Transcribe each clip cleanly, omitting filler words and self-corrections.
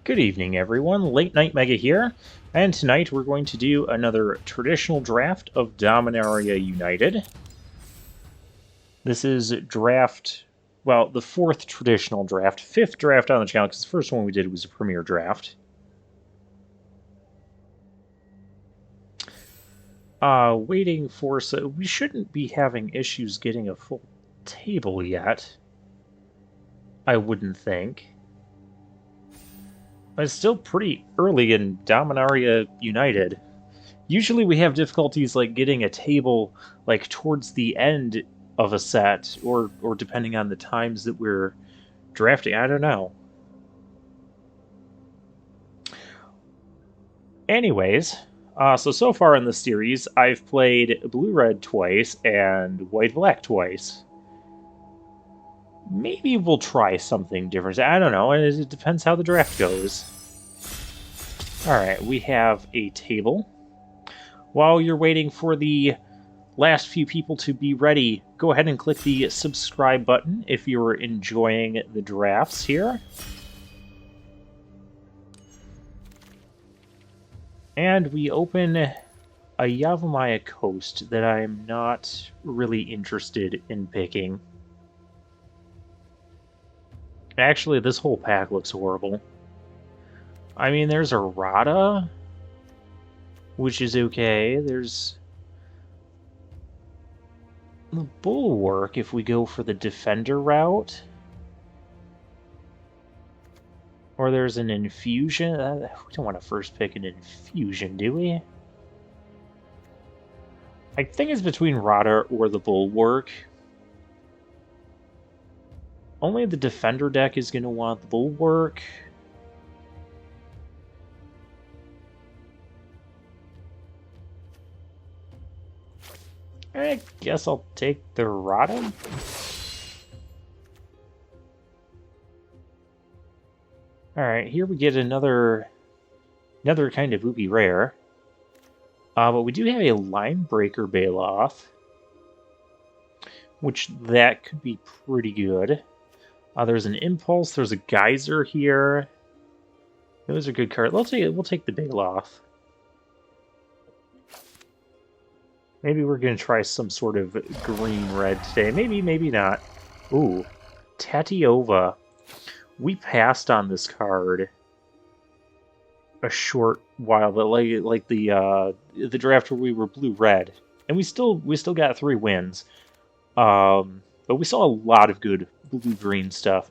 Good evening, everyone. Late Night Mega here, and tonight we're going to do another traditional draft of Dominaria United. This is draft, well, the fourth traditional draft, fifth draft on the channel, because the first one we did was a premiere draft. Waiting for, so we shouldn't be having issues getting a full table yet, I wouldn't think. It's still pretty early in Dominaria United. Usually we have difficulties like getting a table like towards the end of a set, or depending on the times that we're drafting. I don't know. Anyways, so far in the series, I've played blue-red twice and white-black twice. Maybe we'll try something different. I don't know. It depends how the draft goes. Alright, we have a table. While you're waiting for the last few people to be ready, go ahead and click the subscribe button if you're enjoying the drafts here. And we open a Yavimaya Coast that I'm not really interested in picking. Actually, this whole pack looks horrible. I mean, there's a Rada, which is okay. There's the Bulwark if we go for the Defender route. Or there's an Infusion. We don't want to first pick an Infusion, do we? I think it's between Rada or the Bulwark. Only the Defender deck is going to want the Bulwark. I guess I'll take the Rada. Alright, here we get another kind of Ubi rare. But we do have a Line Breaker Bailoff, which that could be pretty good. There's an Impulse, there's a Geyser here. Those are good cards. We'll take the Bailoff. Maybe we're going to try some sort of green-red today. Maybe, maybe not. Ooh, Tatiova. We passed on this card a short while, but like the draft where we were blue-red, and we still got 3 wins. But we saw a lot of good blue-green stuff.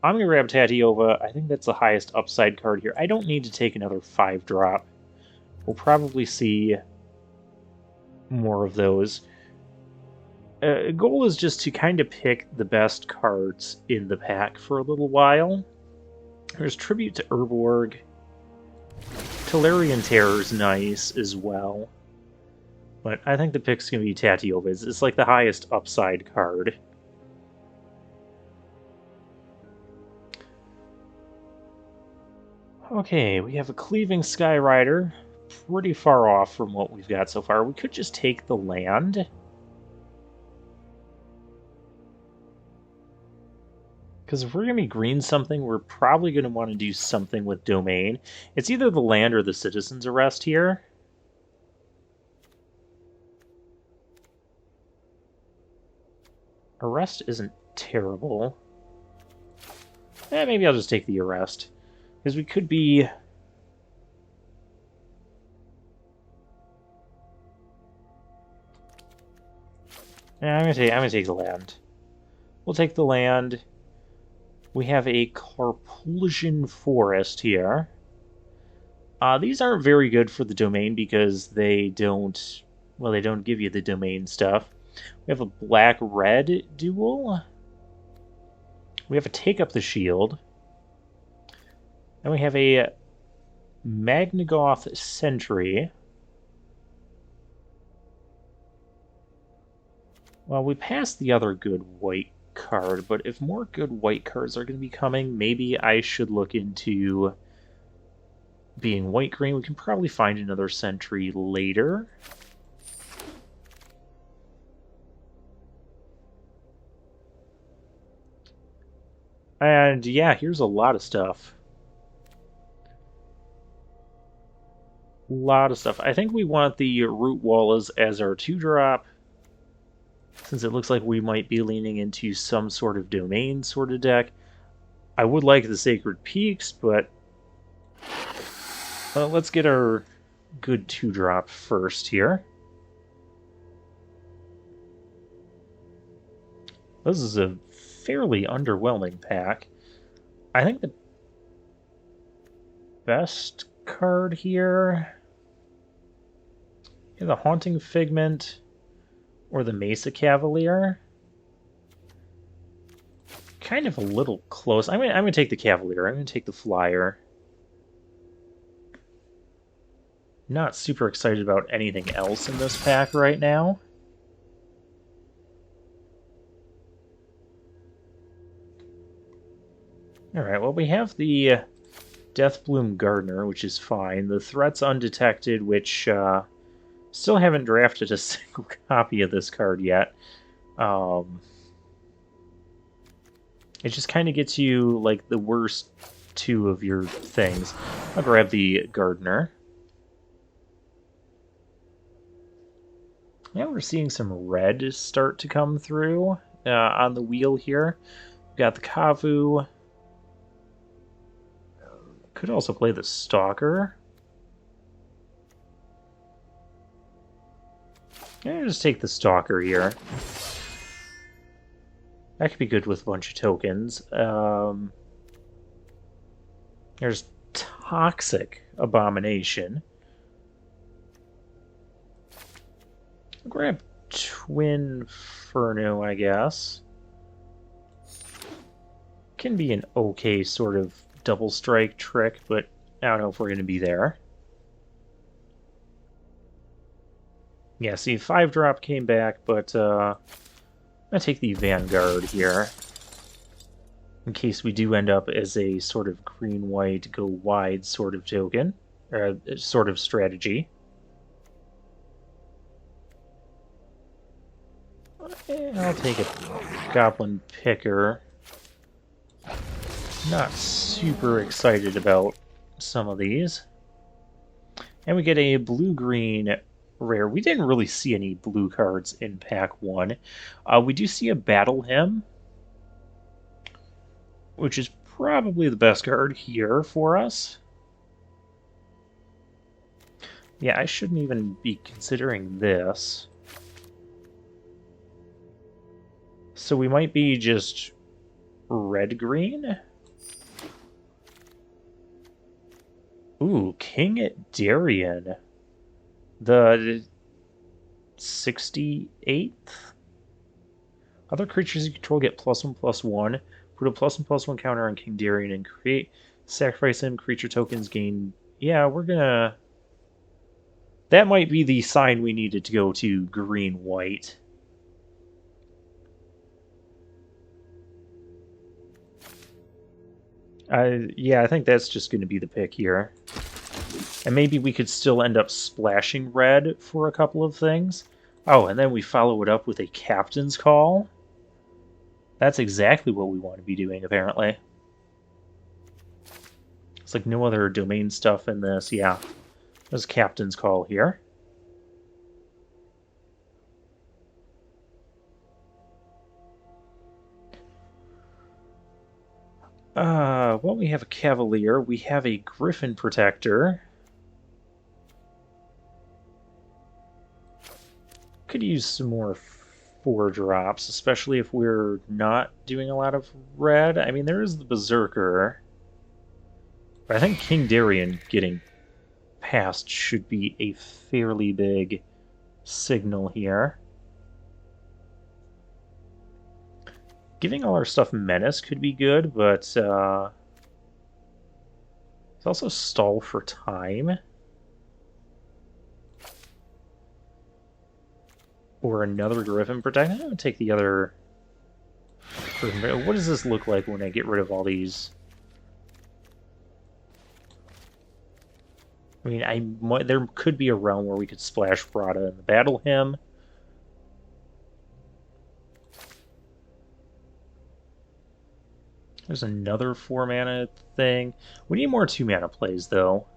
I'm gonna grab Tatiova. I think that's the highest upside card here. I don't need to take another 5-drop. We'll probably see more of those. Goal is just to kind of pick the best cards in the pack for a little while. There's Tribute to Urborg. Tolarian Terror's nice as well. But I think the pick's going to be Tatiova. It's like the highest upside card. Okay, we have a Cleaving Skyrider. Pretty far off from what we've got so far. We could just take the land. Because if we're going to be green something, we're probably going to want to do something with Domain. It's either the land or the Citizen's Arrest here. Arrest isn't terrible. Maybe I'll just take the Arrest. Because we could be... I'm gonna take the land. We'll take the land. We have a Carpulsian Forest here. These aren't very good for the Domain because they don't... Well, they don't give you the Domain stuff. We have a black-red duel. We have a Take Up the Shield. And we have a Magnagoth Sentry. Well, we passed the other good white card, but if more good white cards are going to be coming, maybe I should look into being white-green. We can probably find another Sentry later. And yeah, here's a lot of stuff. lot of stuff. I think we want the Root Wallas as our 2-drop, since it looks like we might be leaning into some sort of domain sort of deck. I would like the Sacred Peaks, but let's get our good 2-drop first here. This is a fairly underwhelming pack. I think the best card here is the Haunting Figment or the Mesa Cavalier. Kind of a little close. I'm gonna take the Cavalier. I'm gonna take the Flyer. Not super excited about anything else in this pack right now. Alright, well, we have the Deathbloom Gardener, which is fine. The Threat's Undetected, which still haven't drafted a single copy of this card yet. It just kind of gets you, like, the worst 2 of your things. I'll grab the Gardener. Yeah, we're seeing some red start to come through on the wheel here. We've got the Kavu. Could also play the Stalker. Yeah, just take the Stalker here. That could be good with a bunch of tokens. There's Toxic Abomination. I'll grab Twin Inferno, I guess. Can be an okay sort of double strike trick, but I don't know if we're going to be there. Yeah, see, 5-drop came back, but I'm going to take the Vanguard here. In case we do end up as a sort of green-white, go-wide sort of token, or sort of strategy. And I'll take a Goblin Picker. Not super excited about some of these. And we get a blue-green rare. We didn't really see any blue cards in pack 1. We do see a Battle Hymn, which is probably the best card here for us. Yeah, I shouldn't even be considering this. So we might be just red-green? Ooh, King Darien. The 68th? Other creatures you control get +1/+1. Put a +1/+1 counter on King Darien and create. Sacrifice him, creature tokens gain. Yeah, we're gonna... That might be the sign we needed to go to green-white. Yeah, I think that's just going to be the pick here. And maybe we could still end up splashing red for a couple of things. Oh, and then we follow it up with a Captain's Call. That's exactly what we want to be doing, apparently. It's like no other domain stuff in this. Yeah, there's Captain's Call here. Well, we have a Cavalier. We have a Griffin Protector. Could use some more 4-drops, especially if we're not doing a lot of red. I mean, there is the Berserker. But I think King Darien getting past should be a fairly big signal here. Giving all our stuff Menace could be good, but it's also Stall for Time. Or another Griffin Protect. I'm going to take the other... What does this look like when I get rid of all these? I mean, there could be a realm where we could splash Prada in the Battle Hymn. There's another 4-mana thing. We need more 2-mana plays, though.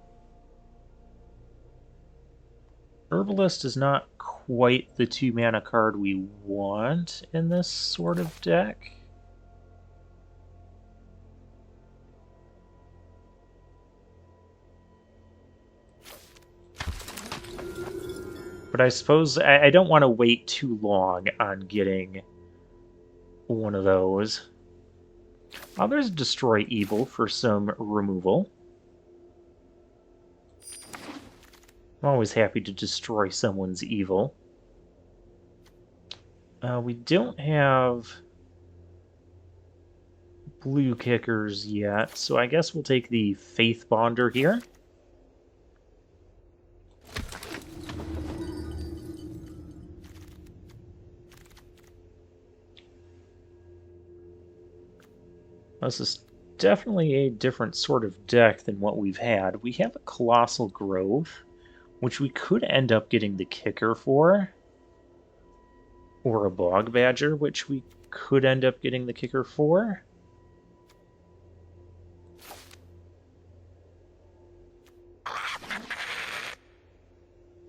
Herbalist is not quite the 2-mana card we want in this sort of deck. But I suppose I don't want to wait too long on getting one of those. Oh, there's Destroy Evil for some removal. I'm always happy to destroy someone's evil. We don't have blue kickers yet, so I guess we'll take the Faith Bonder here. This is definitely a different sort of deck than what we've had. We have a Colossal Grove, which we could end up getting the kicker for. Or a Bog Badger, which we could end up getting the kicker for.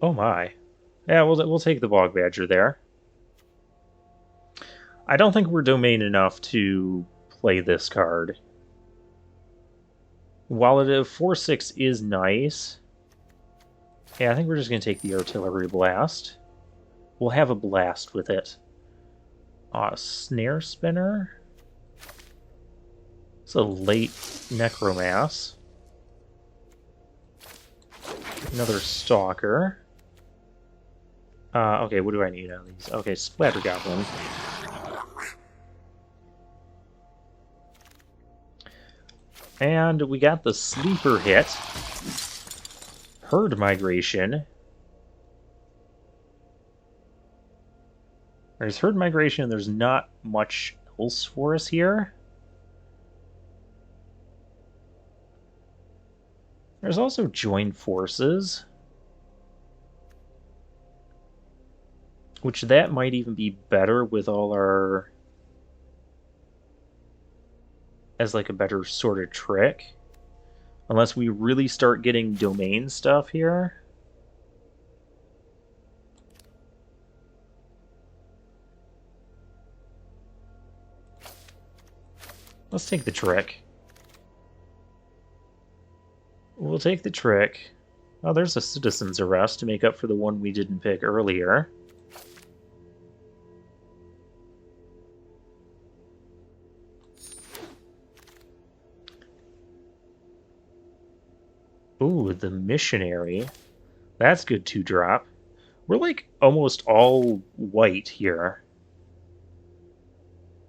Oh my. Yeah, we'll take the Bog Badger there. I don't think we're domain enough to play this card. While it 4/6 is nice, yeah, I think we're just going to take the Artillery Blast. We'll have a blast with it. Snare Spinner. It's a late Necromass. Another Stalker. Okay, what do I need out of these? Okay, Splatter Goblin. And we got the sleeper hit. Herd Migration. There's Herd Migration, and there's not much else for us here. There's also Join Forces. Which that might even be better with all our... as like a better sort of trick. Unless we really start getting domain stuff here. Let's take the trick. We'll take the trick. Oh, there's a Citizen's Arrest to make up for the one we didn't pick earlier. Ooh, the Missionary. That's good 2-drop. We're like almost all white here.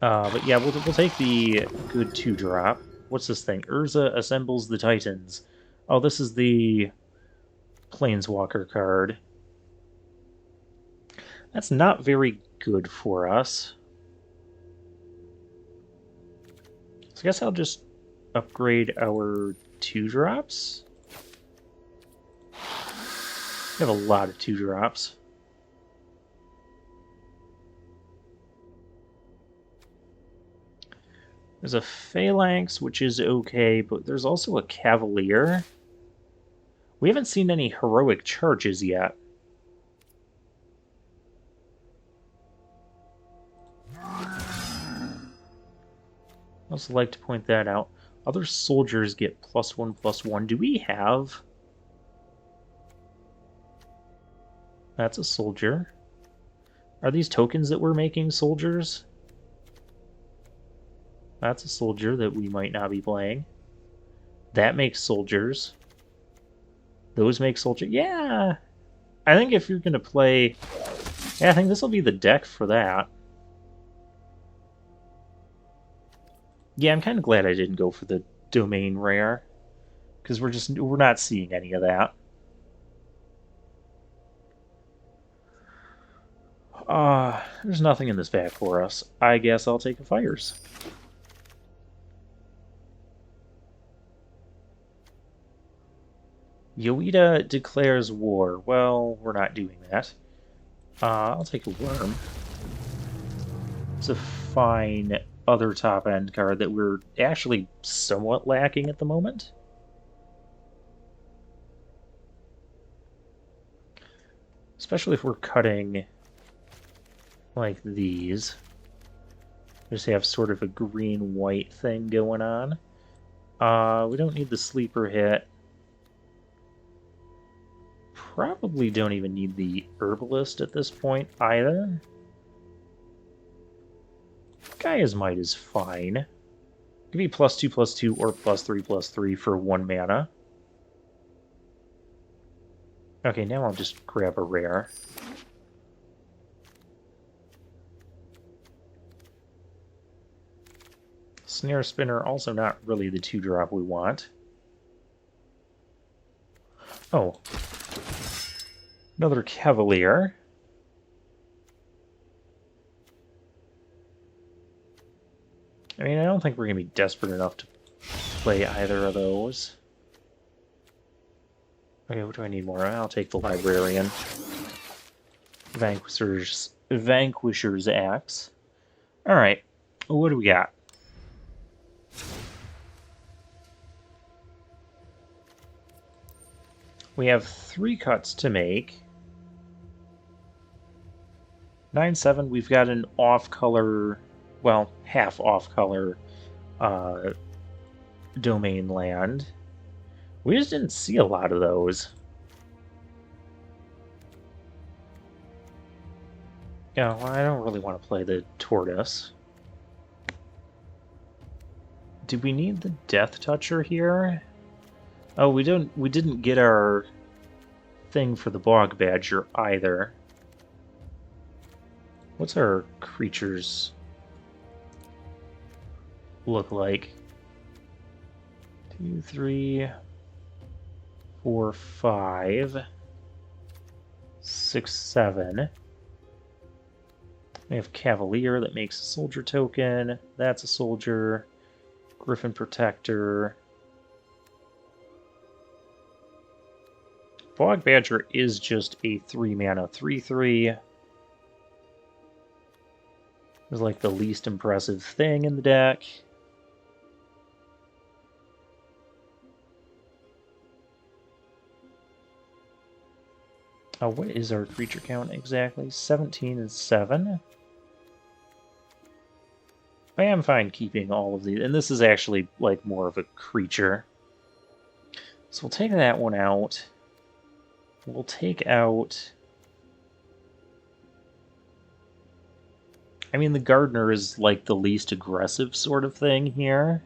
But yeah, we'll take the good 2-drop. What's this thing? Urza assembles the Titans. Oh, this is the Planeswalker card. That's not very good for us. So I guess I'll just upgrade our 2-drops. We have a lot of 2-drops. There's a Phalanx, which is okay, but there's also a Cavalier. We haven't seen any heroic charges yet. I also like to point that out. Other soldiers get +1/+1. Do we have... That's a soldier. Are these tokens that we're making soldiers? That's a soldier that we might not be playing. That makes soldiers. Those make soldiers. Yeah! I think if you're going to play... Yeah, I think this will be the deck for that. Yeah, I'm kind of glad I didn't go for the domain rare. Because we're not seeing any of that. There's nothing in this pack for us. I guess I'll take a Fires. Yoida declares war. Well, we're not doing that. I'll take a Worm. It's a fine other top-end card that we're actually somewhat lacking at the moment. Especially if we're cutting like these. Just have sort of a green-white thing going on. We don't need the sleeper hit. Probably don't even need the herbalist at this point either. Gaia's Might is fine. Give me +2/+2 or +3/+3 for 1 mana. Okay, now I'll just grab a rare. Snare Spinner, also not really the 2-drop we want. Oh. Another Cavalier. I mean, I don't think we're going to be desperate enough to play either of those. Okay, what do I need more? I'll take the Librarian. Vanquisher's Axe. Alright, what do we got? We have 3 cuts to make. 9/7, we've got an off-color, well, half off-color domain land. We just didn't see a lot of those. Yeah, well, I don't really want to play the Tortoise. Do we need the Death Toucher here? Oh, we didn't get our thing for the Bog Badger either. What's our creatures look like? 2, 3, 4, 5, 6, 7. We have Cavalier that makes a soldier token. That's a soldier. Griffin Protector. Bog Badger is just a 3-mana 3/3. It's like the least impressive thing in the deck. Oh, what is our creature count exactly? 17 and 7. I am fine keeping all of these, and this is actually like more of a creature. So we'll take that one out. We'll take out... I mean, the Gardener is like the least aggressive sort of thing here.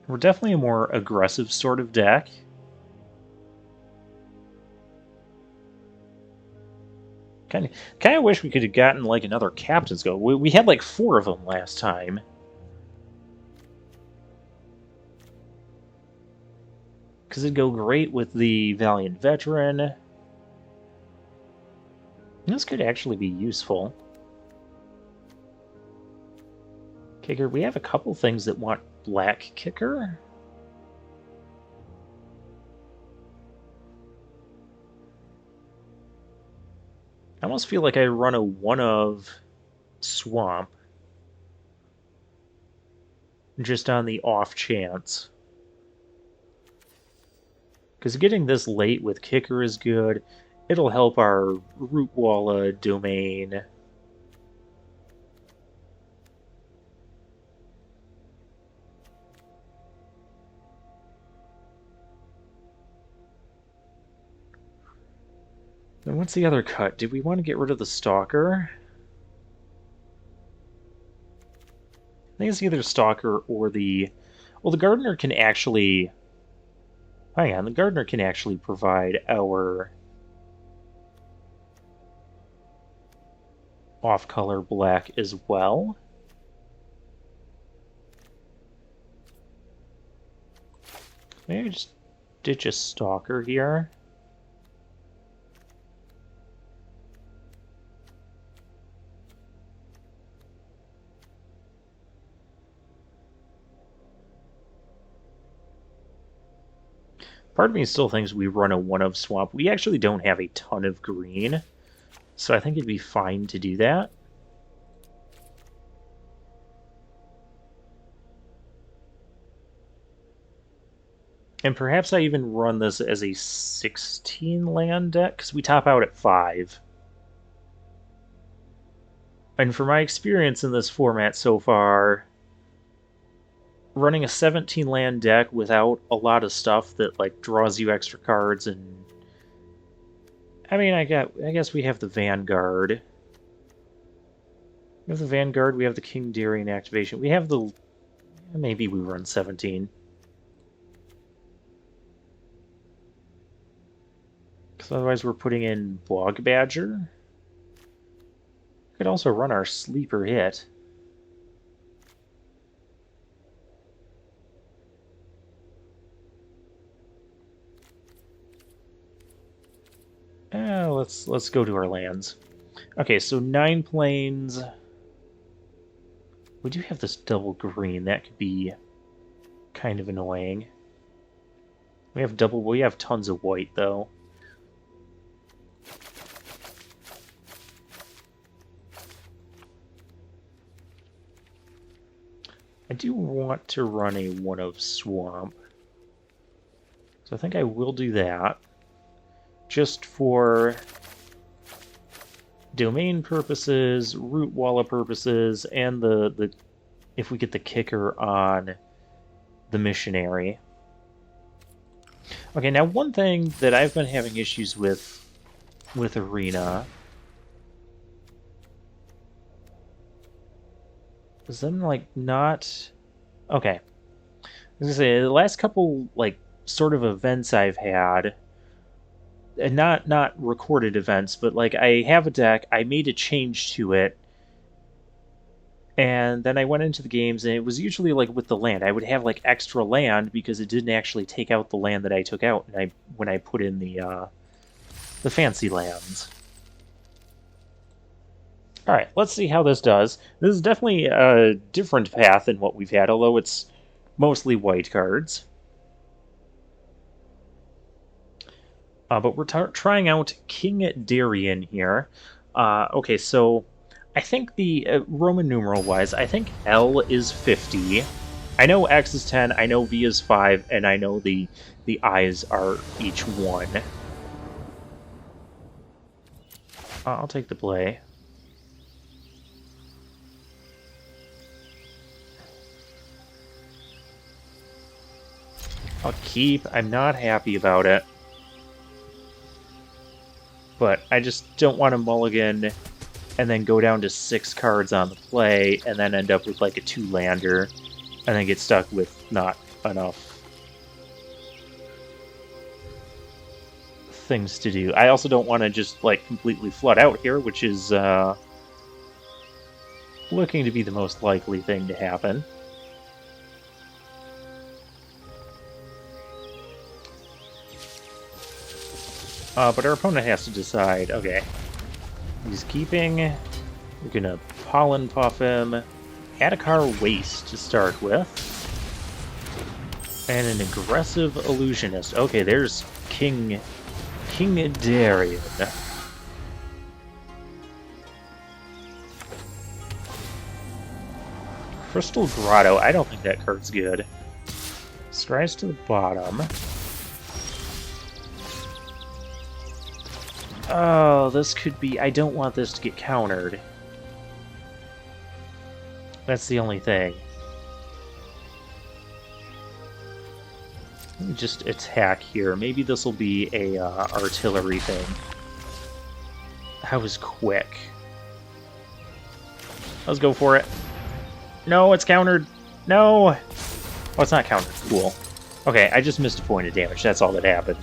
We're definitely a more aggressive sort of deck. Kind of wish we could have gotten like another Captain's Go. We had like 4 of them last time. Because it'd go great with the Valiant Veteran. This could actually be useful. Kicker, we have a couple things that want Black Kicker. I almost feel like I run a 1 of Swamp. Just on the off chance. Because getting this late with Kicker is good. It'll help our Rootwalla domain. Then what's the other cut? Did we want to get rid of the Stalker? I think it's either Stalker or the... Well, the Gardener can actually... Hang on, the Gardener can actually provide our off-color black as well. Maybe just ditch a Stalker here. Part of me still thinks we run a 1 of Swamp. We actually don't have a ton of green, so I think it'd be fine to do that. And perhaps I even run this as a 16 land deck, because we top out at 5. And for my experience in this format so far, running a 17 land deck without a lot of stuff that like draws you extra cards, and I mean, I guess we have the Vanguard. We have the Vanguard, we have the King Darien activation. We have the... maybe we run 17. Because otherwise we're putting in Bog Badger. Could also run our sleeper hit. Let's go to our lands. Okay, so 9 planes. We do have this double green. That could be kind of annoying. We have tons of white though. I do want to run a one of Swamp. So I think I will do that. Just for domain purposes, root walla purposes, and the if we get the kicker on the missionary. Okay, now one thing that I've been having issues with Arena is them like not okay. I was gonna say the last couple like sort of events I've had, and not recorded events, but like I have a deck, I made a change to it, and then I went into the games, and it was usually like with the land. I would have like extra land because it didn't actually take out the land that I took out, and when I put in the fancy lands. All right, let's see how this does. This is definitely a different path than what we've had, although it's mostly white cards. But we're trying out King Darien here. Okay, so I think the Roman numeral wise, I think L is 50. I know X is 10, I know V is 5, and I know the I's are each 1. I'll take the play. I'll keep. I'm not happy about it. But I just don't want to mulligan and then go down to 6 cards on the play and then end up with like a 2-lander and then get stuck with not enough things to do. I also don't want to just like completely flood out here, which is looking to be the most likely thing to happen. But our opponent has to decide, okay, he's keeping, we're gonna Pollen Puff him, Atakar Waste to start with, and an aggressive Illusionist. Okay, there's King Darien. Crystal Grotto, I don't think that card's good. Strides to the bottom. Oh, this could be... I don't want this to get countered. That's the only thing. Let me just attack here. Maybe this will be a artillery thing. That was quick. Let's go for it. No, it's countered. No! Oh, it's not countered. Cool. Okay, I just missed a point of damage. That's all that happened.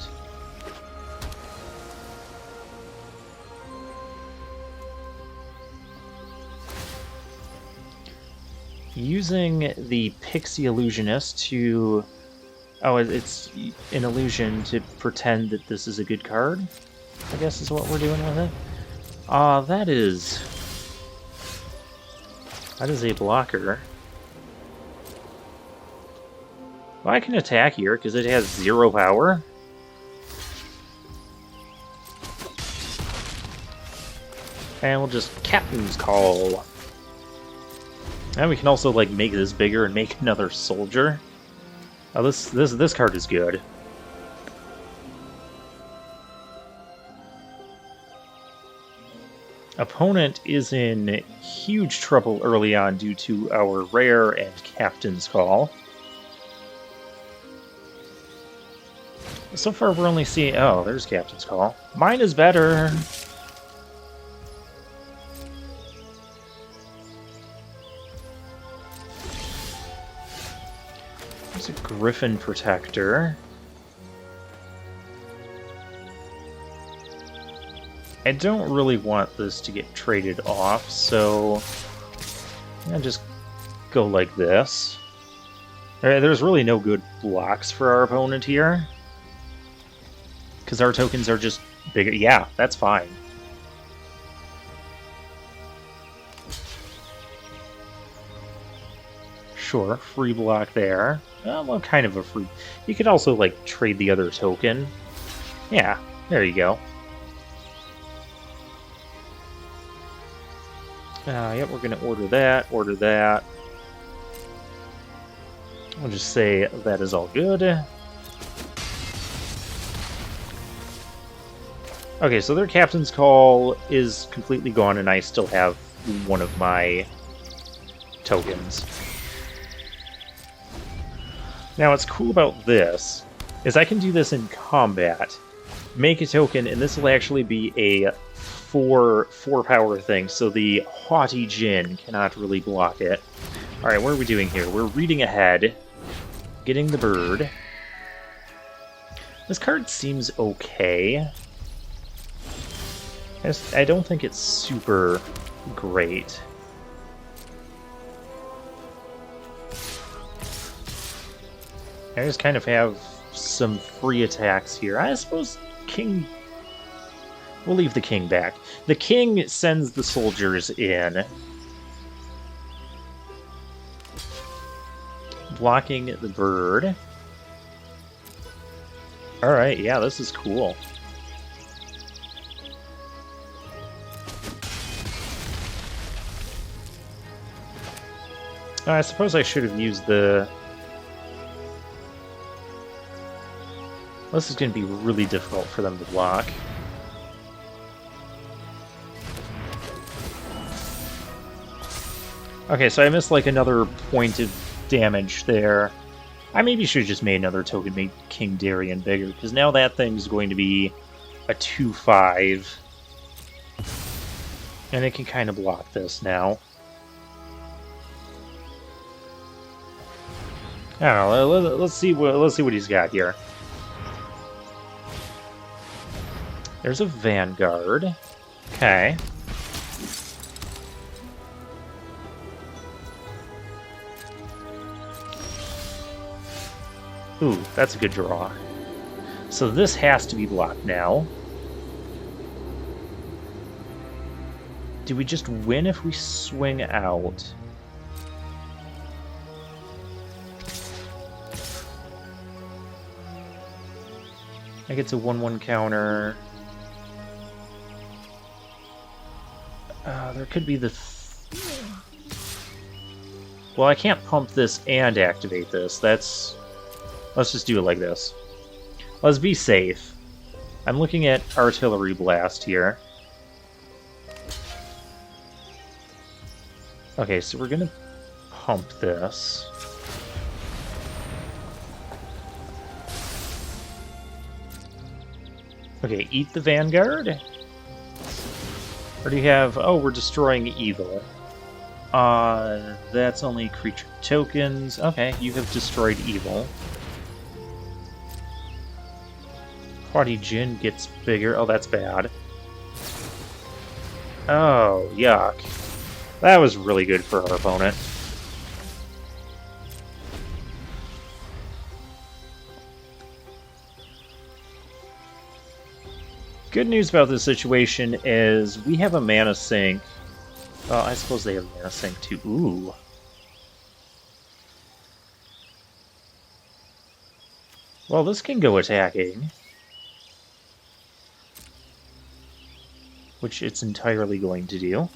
Using the Pixie Illusionist to... Oh, it's an illusion to pretend that this is a good card, I guess is what we're doing with it. That is a blocker. Well, I can attack here because it has 0 power. And we'll just Captain's Call. And we can also like make this bigger and make another soldier. Oh, this card is good. Opponent is in huge trouble early on due to our rare and captain's call. So far, we're only seeing... Oh, there's captain's call. Mine is better. There's a Griffin Protector. I don't really want this to get traded off, so I'll just go like this. There's really no good blocks for our opponent here, because our tokens are just bigger. Yeah, that's fine. Sure, free block there. Well, kind of a free... You could also, like, trade the other token. Yeah, there you go. Yep, we're going to order that, order that. We'll just say that is all good. Okay, so their captain's call is completely gone, and I still have one of my tokens. Now, what's cool about this is I can do this in combat, make a token, and this will actually be a 4 power thing, so the Haughty Djinn cannot really block it. Alright, what are we doing here? We're reading ahead, getting the bird. This card seems okay. I don't think it's super great. I just kind of have some free attacks here. I suppose King... We'll leave the king back. The king sends the soldiers in. Blocking the bird. Alright, yeah, this is cool. I suppose I should have used the... This is going to be really difficult for them to block. Okay, so I missed like another point of damage there. I maybe should have just made another token, made King Darien bigger, because now that thing's going to be a 2/5. And it can kind of block this now. I don't know, let's see what he's got here. There's a Vanguard. Okay. Ooh, that's a good draw. So this has to be blocked now. Do we just win if we swing out? I think it's a 1/1 counter. There could be the... Well, I can't pump this and activate this. That's... Let's just do it like this. Let's be safe. I'm looking at Artillery Blast here. Okay, so we're gonna pump this. Okay, eat the Vanguard? Or do you have... Oh, we're destroying evil. That's only creature tokens. Okay, you have destroyed evil. Haughty Djinn gets bigger. Oh, that's bad. Oh, yuck. That was really good for our opponent. Good news about this situation is we have a mana sink. Well, I suppose they have a mana sink too. Ooh. Well, this can go attacking. Which it's entirely going to do.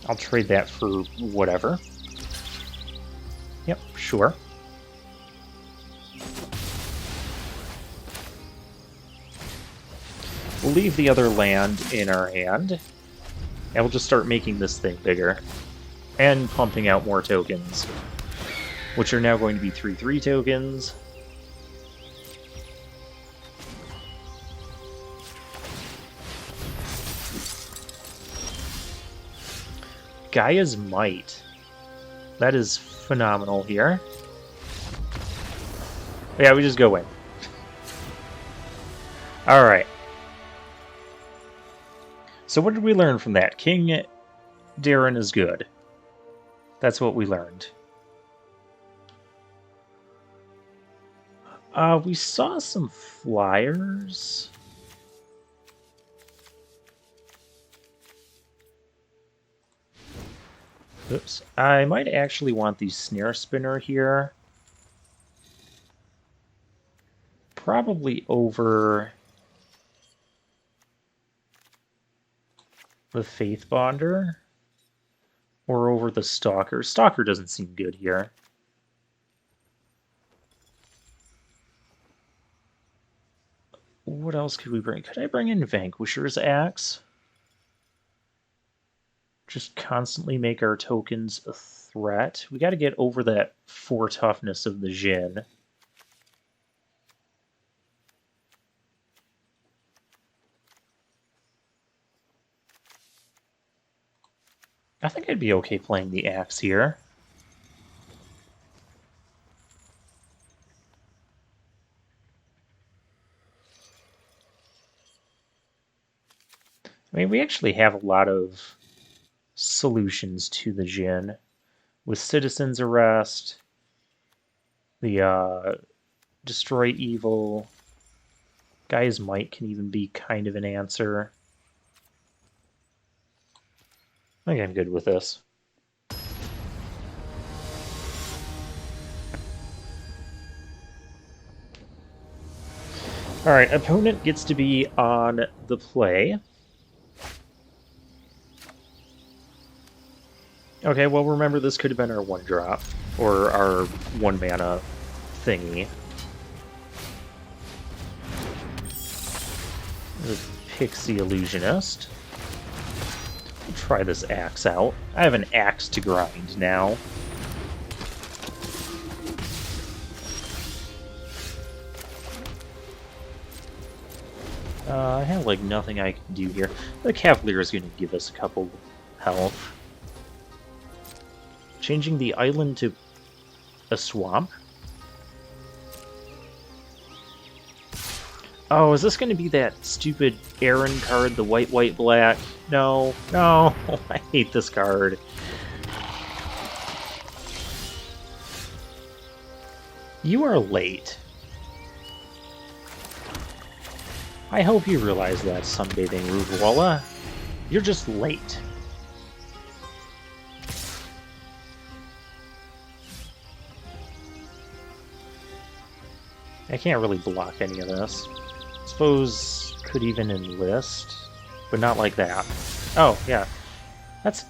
I'll trade that for whatever. Yep, sure. We'll leave the other land in our hand, and we'll just start making this thing bigger. And pumping out more tokens, which are now going to be 3/3 tokens. Gaia's Might. That is phenomenal here. Yeah, we just go in. Alright. So what did we learn from that? King Darren is good. That's what we learned. We saw some flyers. Oops. I might actually want the snare spinner here. Probably over the Faith Bonder. Or over the Stalker. Stalker doesn't seem good here. What else could we bring? Could I bring in Vanquisher's Axe? Just constantly make our tokens a threat. We got to get over that 4 toughness of the Jin. I think I'd be okay playing the axe here. I mean, we actually have a lot of solutions to the Jin. With Citizen's Arrest, the Destroy Evil, Gaia's Might can even be kind of an answer. I think I'm good with this. Alright, opponent gets to be on the play. Okay, well, remember, this could have been our 1-drop, or our 1-mana thingy. The Pixie Illusionist. We'll try this axe out. I have an axe to grind now. I have, like, nothing I can do here. The Cavalier is going to give us a couple health. Changing the island to a swamp? Oh, is this going to be that stupid Aaron card, the white, white, black? No, no, I hate this card. You are late. I hope you realize that, Sunbathing Ruvola. You're just late. I can't really block any of this. Suppose could even enlist, but not like that. Oh, yeah. That's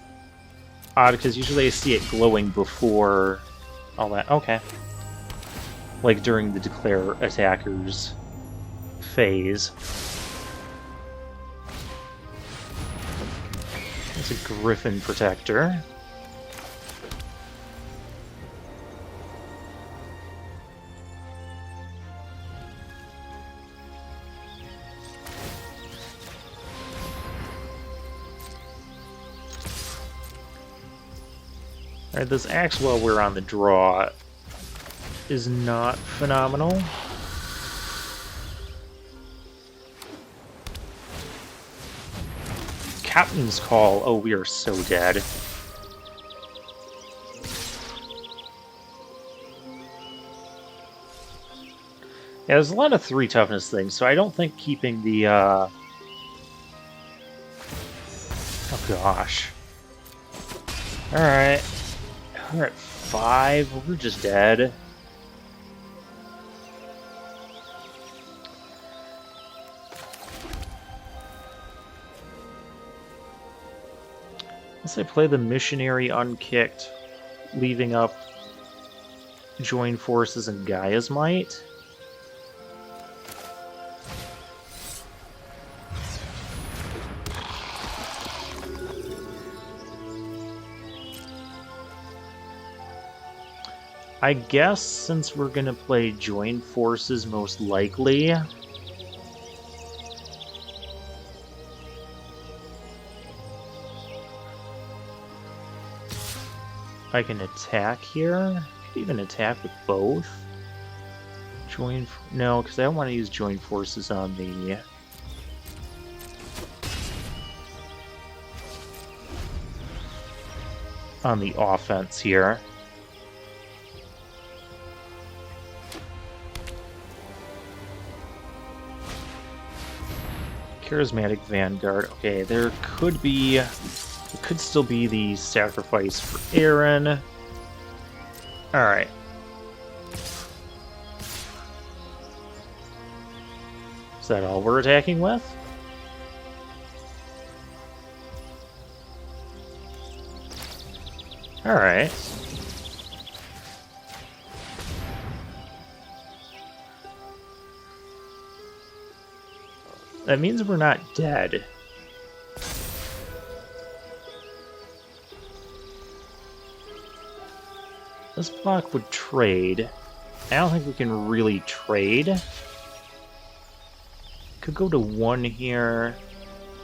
odd, because usually I see it glowing before all that. Okay. Like during the declare attackers phase. It's a Griffin Protector. Alright, this axe while we're on the draw is not phenomenal. Captain's Call. Oh, we are so dead. Yeah, there's a lot of 3 toughness things, so I don't think keeping the, Oh gosh. Alright. We're at 5. We're just dead. Unless I play the Missionary unkicked, leaving up Join Forces and Gaia's Might. I guess since we're gonna play join forces most likely, I can attack here. I could even attack with both. No, because I don't want to use join forces on the offense here. Charismatic Vanguard. Okay, there could still be the sacrifice for Aaron. Alright. Is that all we're attacking with? Alright. That means we're not dead. This block would trade. I don't think we can really trade. Could go to 1 here.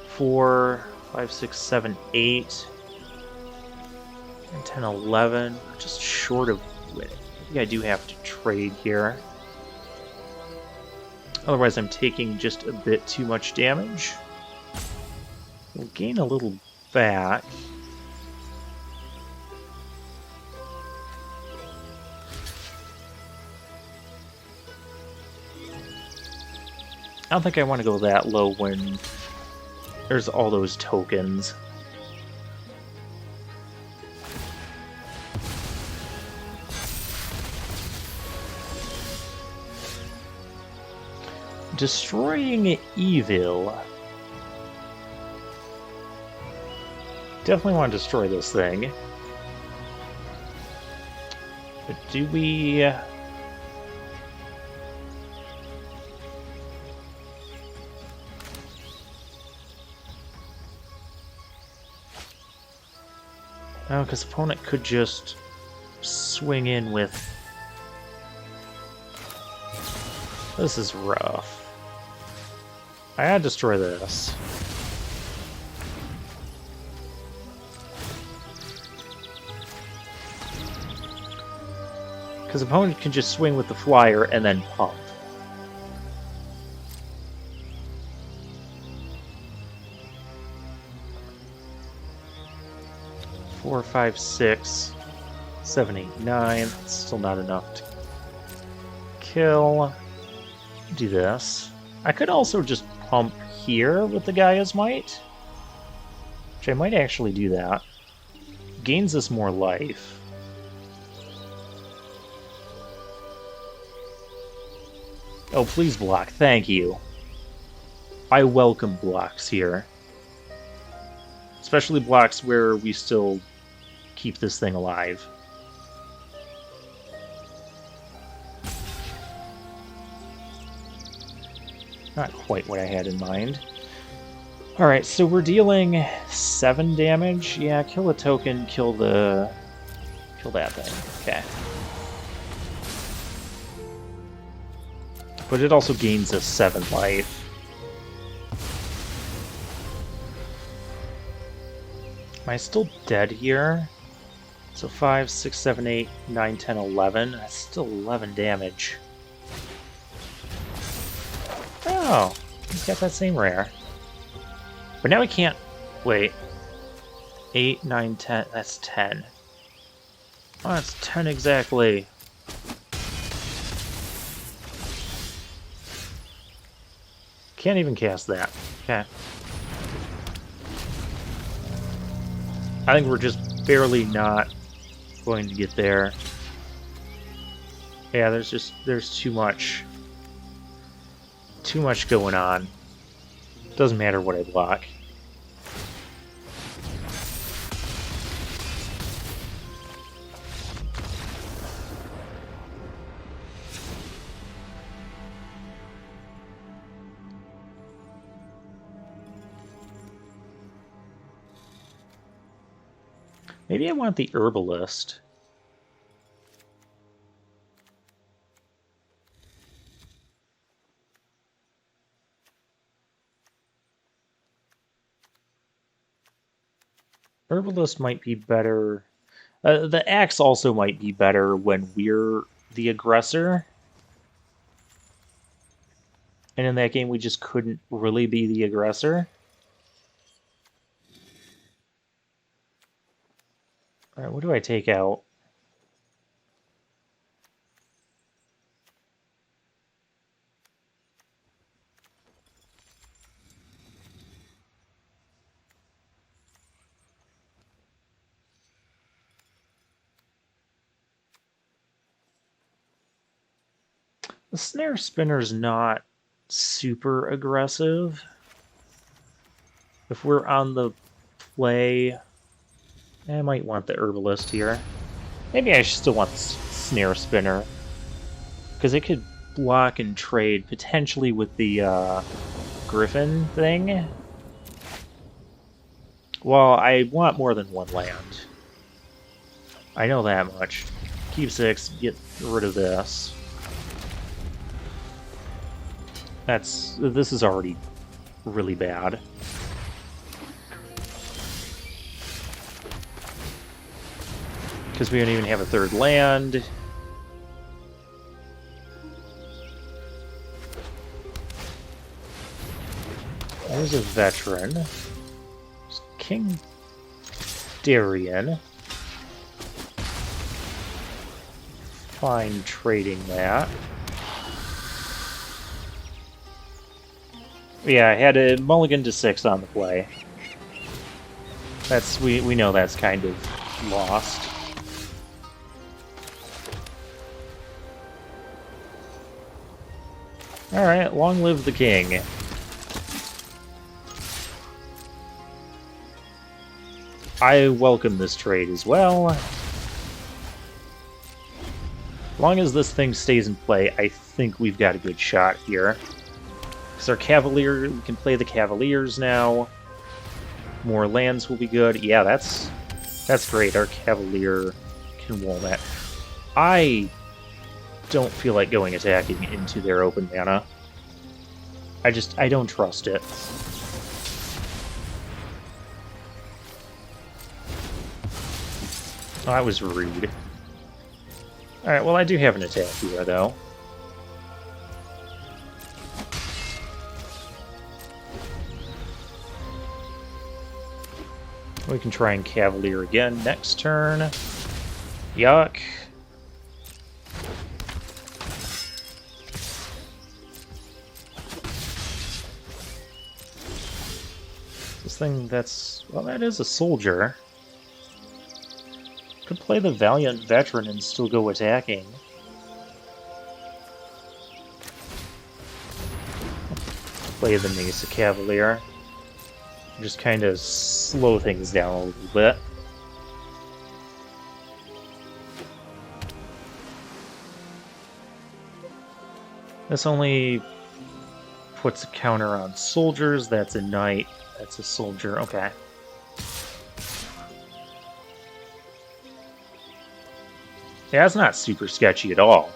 4, 5, 6, 7, 8. 10, 11. We're just short of winning. Maybe I do have to trade here. Otherwise, I'm taking just a bit too much damage. We'll gain a little back. I don't think I want to go that low when there's all those tokens. Destroying evil. Definitely want to destroy this thing. But do we... No, because opponent could just swing in with... This is rough. I gotta destroy this. Because opponent can just swing with the flyer and then pump. Four, 5, 6, 7, 8, 9. Still not enough to kill. Do this. I could also just pump here with the Gaia's Might. Which I might actually do that. Gains us more life. Oh, please block. Thank you. I welcome blocks here. Especially blocks where we still keep this thing alive. Not quite what I had in mind. Alright, so we're dealing 7 damage. Yeah, kill a token, kill that thing. Okay. But it also gains us 7 life. Am I still dead here? So 5, 6, 7, 8, 9, 10, 11. That's still 11 damage. Oh, he's got that same rare. But now we can't... Wait. 8, 9, 10. That's 10. Oh, that's 10 exactly. Can't even cast that. Okay. I think we're just barely not going to get there. Yeah, there's too much going on. Doesn't matter what I block. Maybe I want the herbalist. Herbalist might be better. The axe also might be better when we're the aggressor. And in that game, we just couldn't really be the aggressor. All right, what do I take out? The snare spinner's not super aggressive. If we're on the play, I might want the herbalist here. Maybe I still want the snare spinner, because it could block and trade potentially with the griffin thing. Well, I want more than one land. I know that much. Keep 6, get rid of this. This is already really bad. Because we don't even have a third land. There's a veteran. There's King Darian. Fine trading that. Yeah, I had a mulligan to 6 on the play. We know that's kind of lost. Alright, long live the king. I welcome this trade as well. As long as this thing stays in play, I think we've got a good shot here. Because our Cavalier, we can play the Cavaliers now. More lands will be good. Yeah, that's great. Our Cavalier can wall that. I don't feel like going attacking into their open mana. I don't trust it. Oh, that was rude. Alright, well I do have an attack here, though. We can try and Cavalier again next turn. Yuck. This thing well, that is a soldier. Could play the Valiant Veteran and still go attacking. Play the Mesa Cavalier. Just kind of slow things down a little bit. This only puts a counter on soldiers. That's a knight. That's a soldier. Okay. Yeah, that's not super sketchy at all.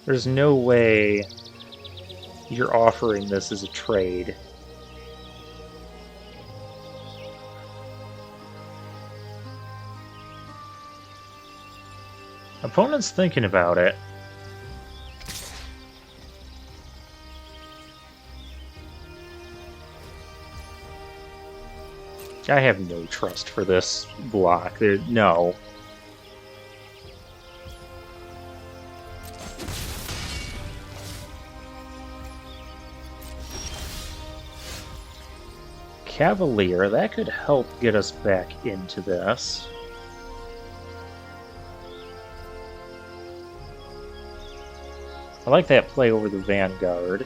There's no way you're offering this as a trade. Opponent's thinking about it. I have no trust for this block. No. Cavalier, that could help get us back into this. I like that play over the Vanguard.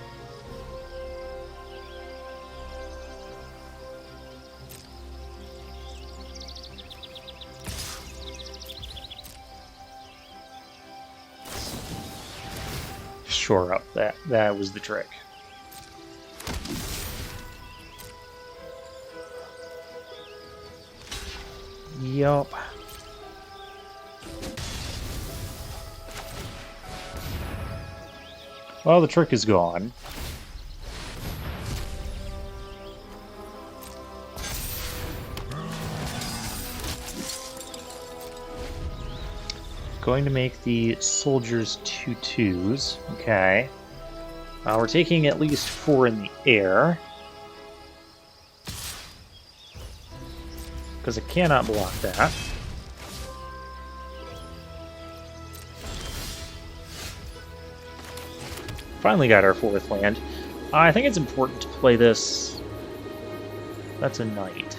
Shore up that was the trick. Yup. Well, the trick is gone. Going to make the soldiers 2/2s. Okay. We're taking at least 4 in the air. Because I cannot block that. Finally got our 4th land. I think it's important to play this. That's a knight.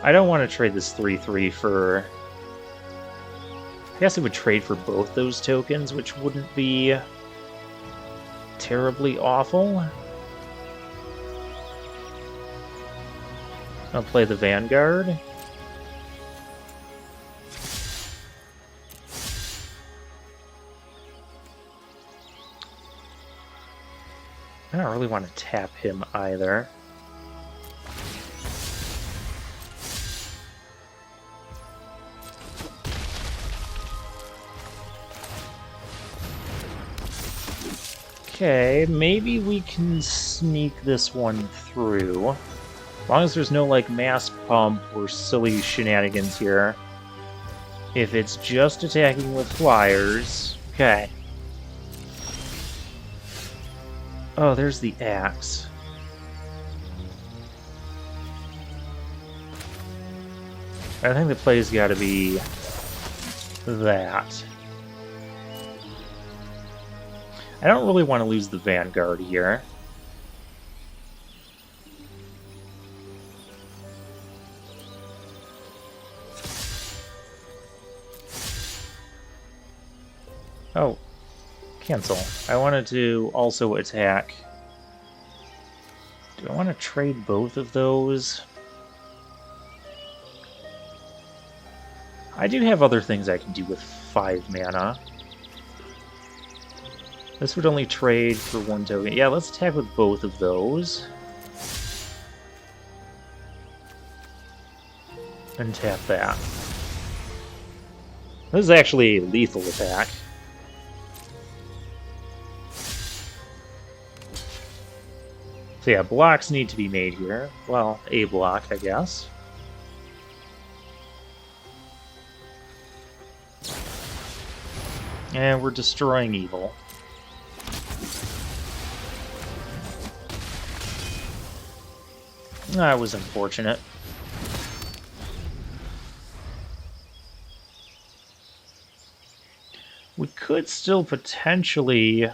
I don't want to trade this 3/3 for... I guess I would trade for both those tokens, which wouldn't be terribly awful. I'll play the Vanguard. I don't really want to tap him either. Okay, maybe we can sneak this one through. As long as there's no, like, mass pump or silly shenanigans here. If it's just attacking with flyers... Okay. Oh, there's the axe. I think the play's gotta be... that. I don't really want to lose the Vanguard here. Oh, cancel. I wanted to also attack. Do I want to trade both of those? I do have other things I can do with 5 mana. This would only trade for 1 token. Yeah, let's attack with both of those. And tap that. This is actually a lethal attack. So yeah, blocks need to be made here. Well, a block, I guess. And we're destroying evil. That was unfortunate. We could still potentially...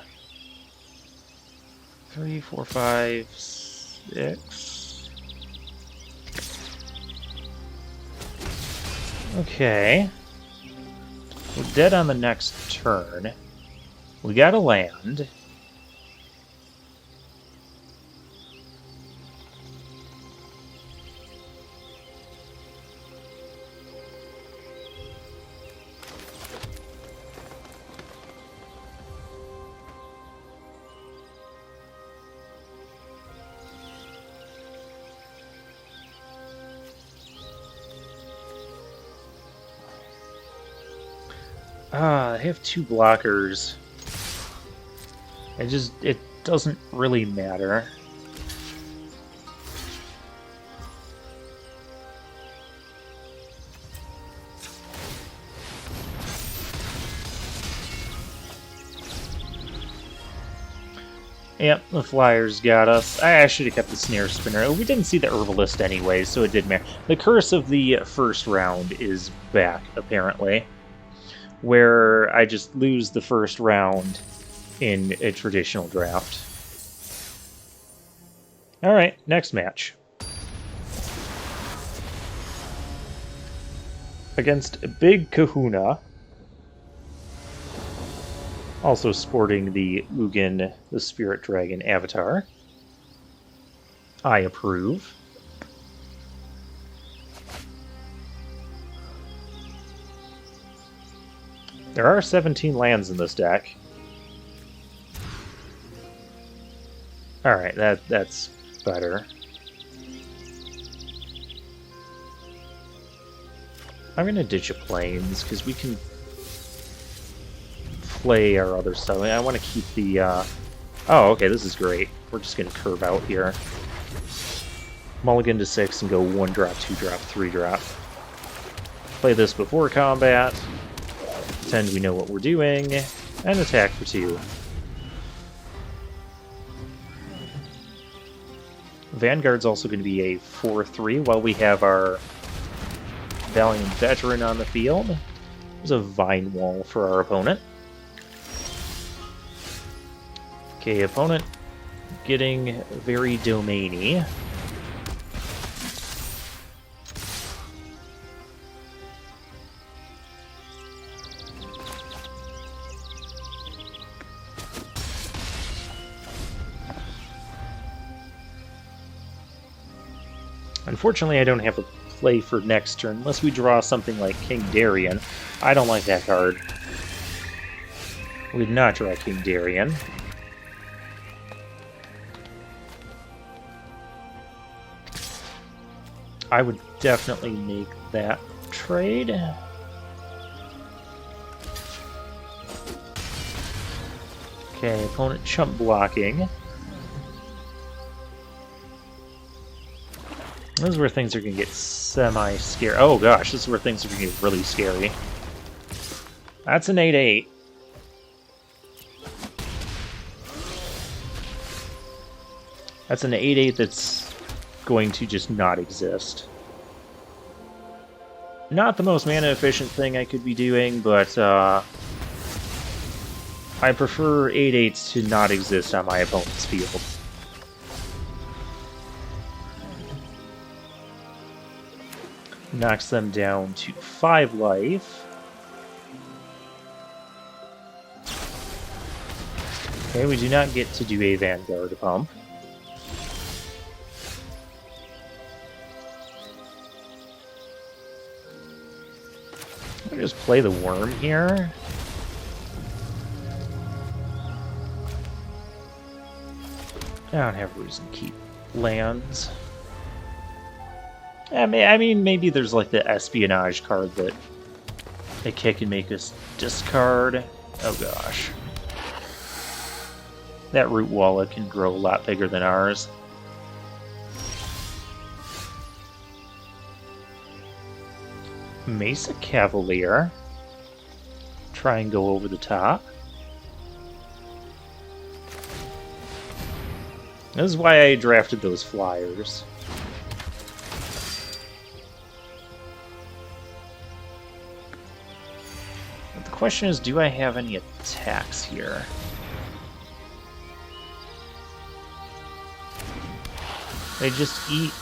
3, 4, 5, 6... Okay. We're dead on the next turn. We got a land. I have 2 blockers. It doesn't really matter. Yep, the flyers got us. I should have kept the snare spinner. We didn't see the herbalist anyway, so it didn't matter. The curse of the first round is back, apparently, where I just lose the first round in a traditional draft. Alright, next match. Against Big Kahuna. Also sporting the Ugin, the Spirit Dragon avatar. I approve. There are 17 lands in this deck. Alright, that's better. I'm gonna ditch a plains because we can play our other stuff. I want to keep the. Oh, okay, this is great. We're just gonna curve out here. Mulligan to 6 and go 1 drop, 2 drop, 3 drop. Play this before combat. Pretend we know what we're doing, and attack for 2. Vanguard's also going to be a 4-3 while we have our Valiant Veteran on the field. There's a Vine Wall for our opponent. Okay, opponent getting very domainy. Unfortunately, I don't have a play for next turn, unless we draw something like King Darien. I don't like that card. We did not draw King Darien. I would definitely make that trade. Okay, opponent chump blocking. This is where things are going to get semi-scary. Oh gosh, this is where things are going to get really scary. That's an 8-8. That's an 8-8 that's going to just not exist. Not the most mana-efficient thing I could be doing, but I prefer 8-8s to not exist on my opponent's field. Knocks them down to 5 life. Okay, we do not get to do a Vanguard pump. I'll just play the worm here. I don't have a reason to keep lands. I mean, maybe there's like the espionage card that a kick can make us discard. Oh gosh. That root wallet can grow a lot bigger than ours. Mesa Cavalier. Try and go over the top. This is why I drafted those flyers. But the question is, do I have any attacks here? They just eat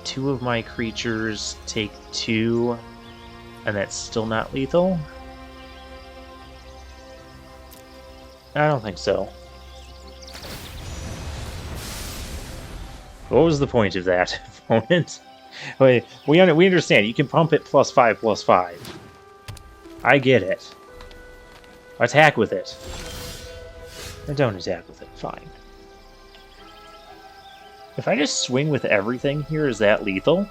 2 of my creatures, take 2, and that's still not lethal? I don't think so. What was the point of that, opponent? Wait, we understand. You can pump it +5/+5. I get it. Attack with it. Or don't attack with it. Fine. If I just swing with everything here, is that lethal?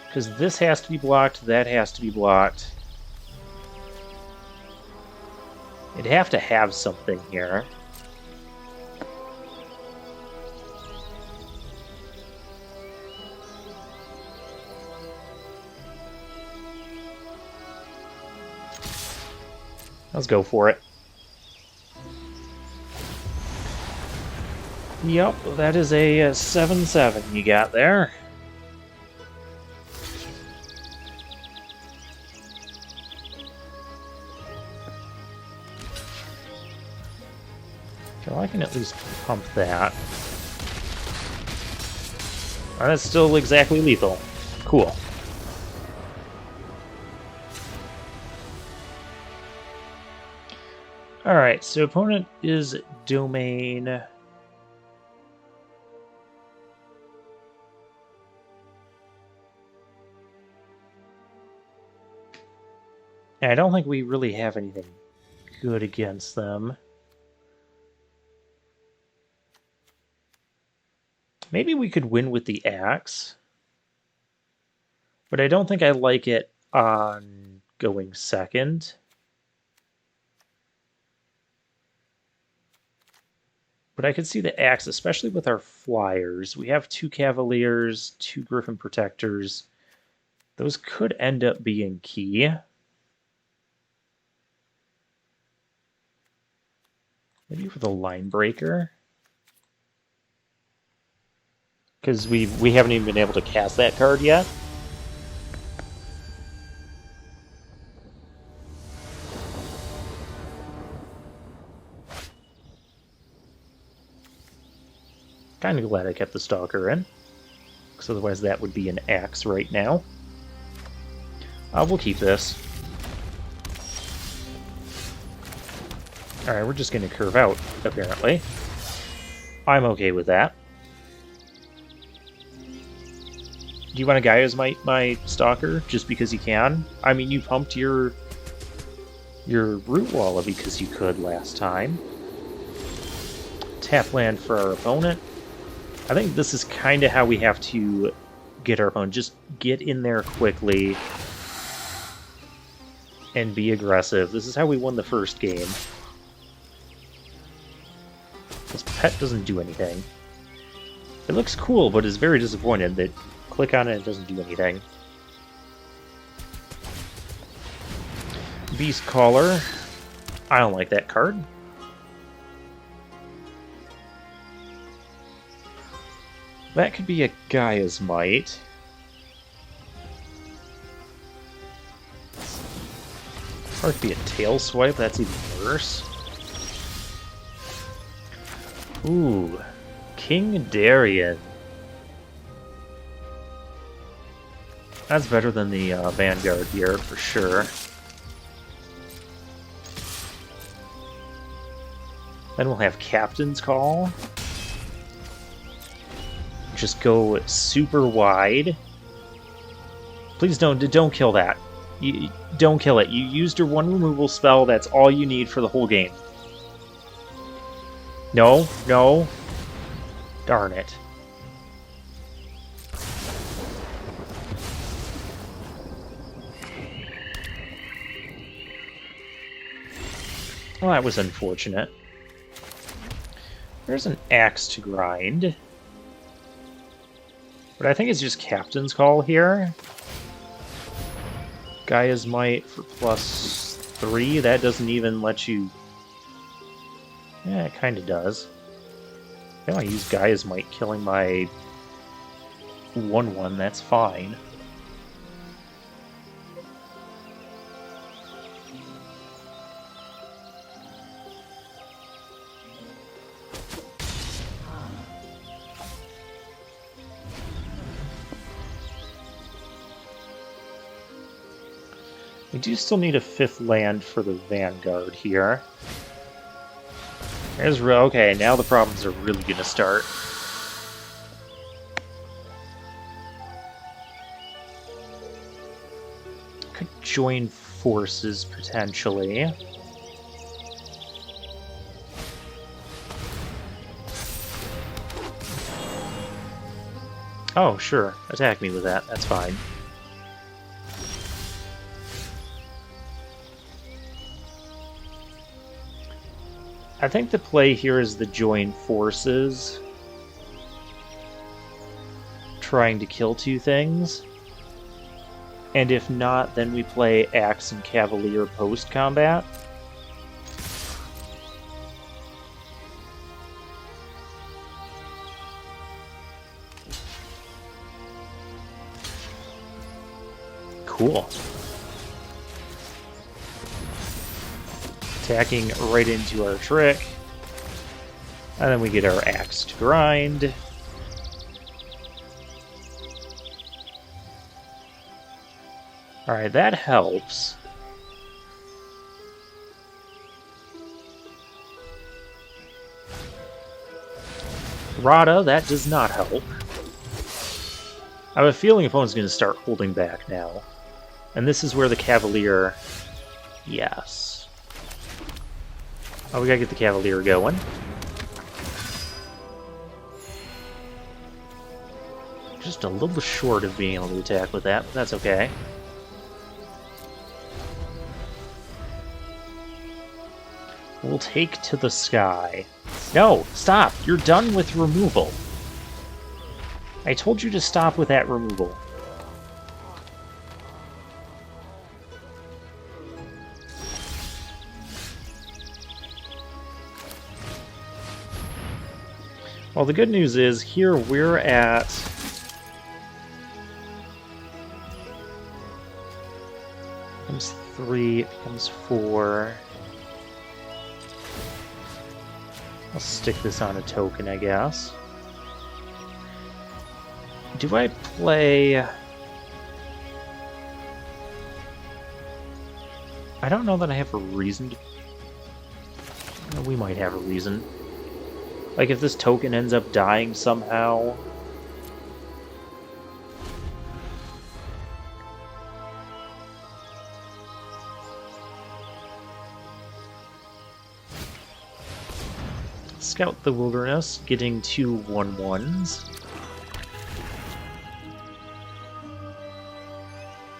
Because this has to be blocked, that has to be blocked. It'd have to have something here. Let's go for it. Yep, that is a 7/7 you got there. So I can at least pump that. Oh, that's still exactly lethal. Cool. Alright, so opponent is domain. I don't think we really have anything good against them. Maybe we could win with the axe. But I don't think I like it on going second. But I could see the axe, especially with our flyers. We have 2 Cavaliers, 2 Griffin Protectors. Those could end up being key. Maybe for the Line Breaker. Because we haven't even been able to cast that card yet. Kind of glad I kept the Stalker in, because otherwise that would be an axe right now. We'll keep this. Alright, we're just going to curve out, apparently. I'm okay with that. Do you want to Gaia's my Stalker, just because you can? I mean, you pumped your Root Walla because you could last time. Tap land for our opponent. I think this is kind of how we have to get our opponent. Just get in there quickly and be aggressive. This is how we won the first game. This pet doesn't do anything. It looks cool, but is very disappointed that click on it and it doesn't do anything. Beast Caller. I don't like that card. That could be a Gaia's Might. Or it could be a Tail Swipe, that's even worse. Ooh, King Darien. That's better than the Vanguard here, for sure. Then we'll have Captain's Call. Just go super wide. Please don't kill that. Don't kill it. You used your 1 removal spell. That's all you need for the whole game. No, no. Darn it. Well, that was unfortunate. There's an axe to grind. But I think it's just Captain's Call here. Gaia's Might for +3. That doesn't even let you... Yeah, it kind of does. If I use Gaia's Might killing my 1/1, that's fine. We do still need a 5th land for the Vanguard here. There's okay, now the problems are really going to start. Could join forces, potentially. Oh, sure. Attack me with that. That's fine. I think the play here is the join forces, trying to kill 2 things. And if not, then we play Axe and Cavalier post-combat. Cool. Attacking right into our trick. And then we get our axe to grind. Alright, that helps. Rada, that does not help. I have a feeling opponent's going to start holding back now. And this is where the Cavalier... Yes. Oh, we gotta get the Cavalier going. Just a little short of being able to attack with that, but that's okay. We'll take to the sky. No! Stop! You're done with removal. I told you to stop with that removal. Well, the good news is, here we're at... Becomes 3, becomes 4... I'll stick this on a token, I guess. Do I play... I don't know that I have a reason to... We might have a reason. Like, if this token ends up dying somehow... Scout the Wilderness, getting 2 1/1s.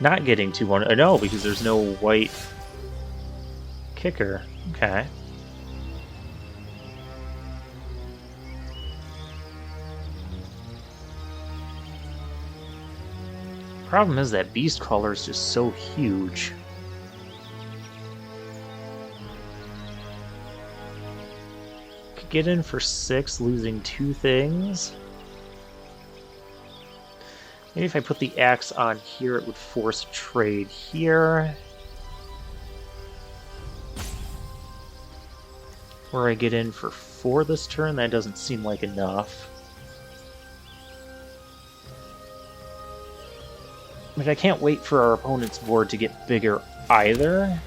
Not getting 2 1... no, because there's no white kicker. Okay. Problem is that Beast Crawler is just so huge. Could get in for 6, losing 2 things. Maybe if I put the axe on here, it would force a trade here. Where I get in for 4 this turn, that doesn't seem like enough. But I can't wait for our opponent's board to get bigger either.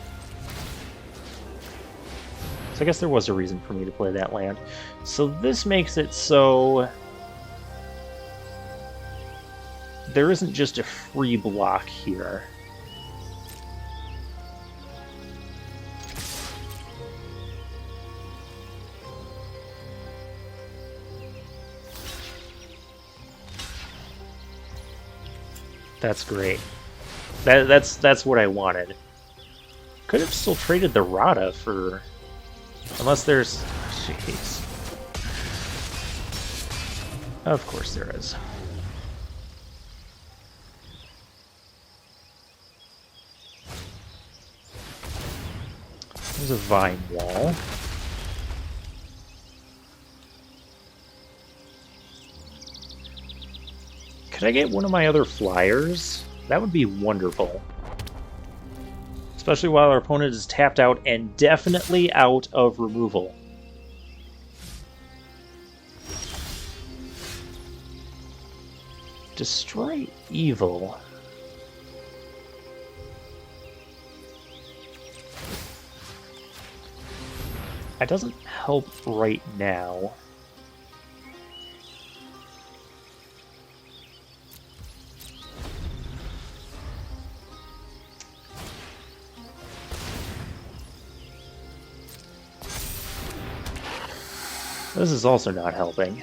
So I guess there was a reason for me to play that land. So this makes it so... there isn't just a free block here. That's great. That's what I wanted. Could have still traded the Rada for... unless there's... jeez. Of course there is. There's a vine wall. Could I get one of my other flyers? That would be wonderful. Especially while our opponent is tapped out and definitely out of removal. Destroy evil. That doesn't help right now. This is also not helping.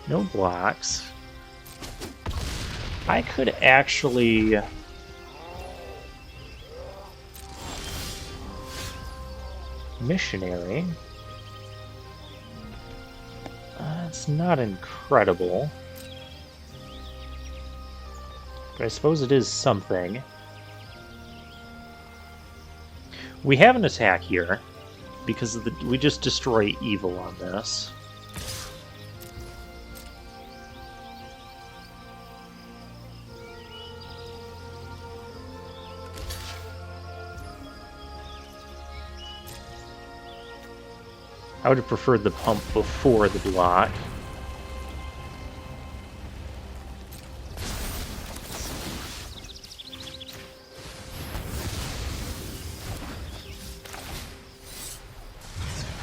No blocks. I could actually... missionary. It's not incredible. But I suppose it is something. We have an attack here, because of we just destroy evil on this. I would have preferred the pump before the block.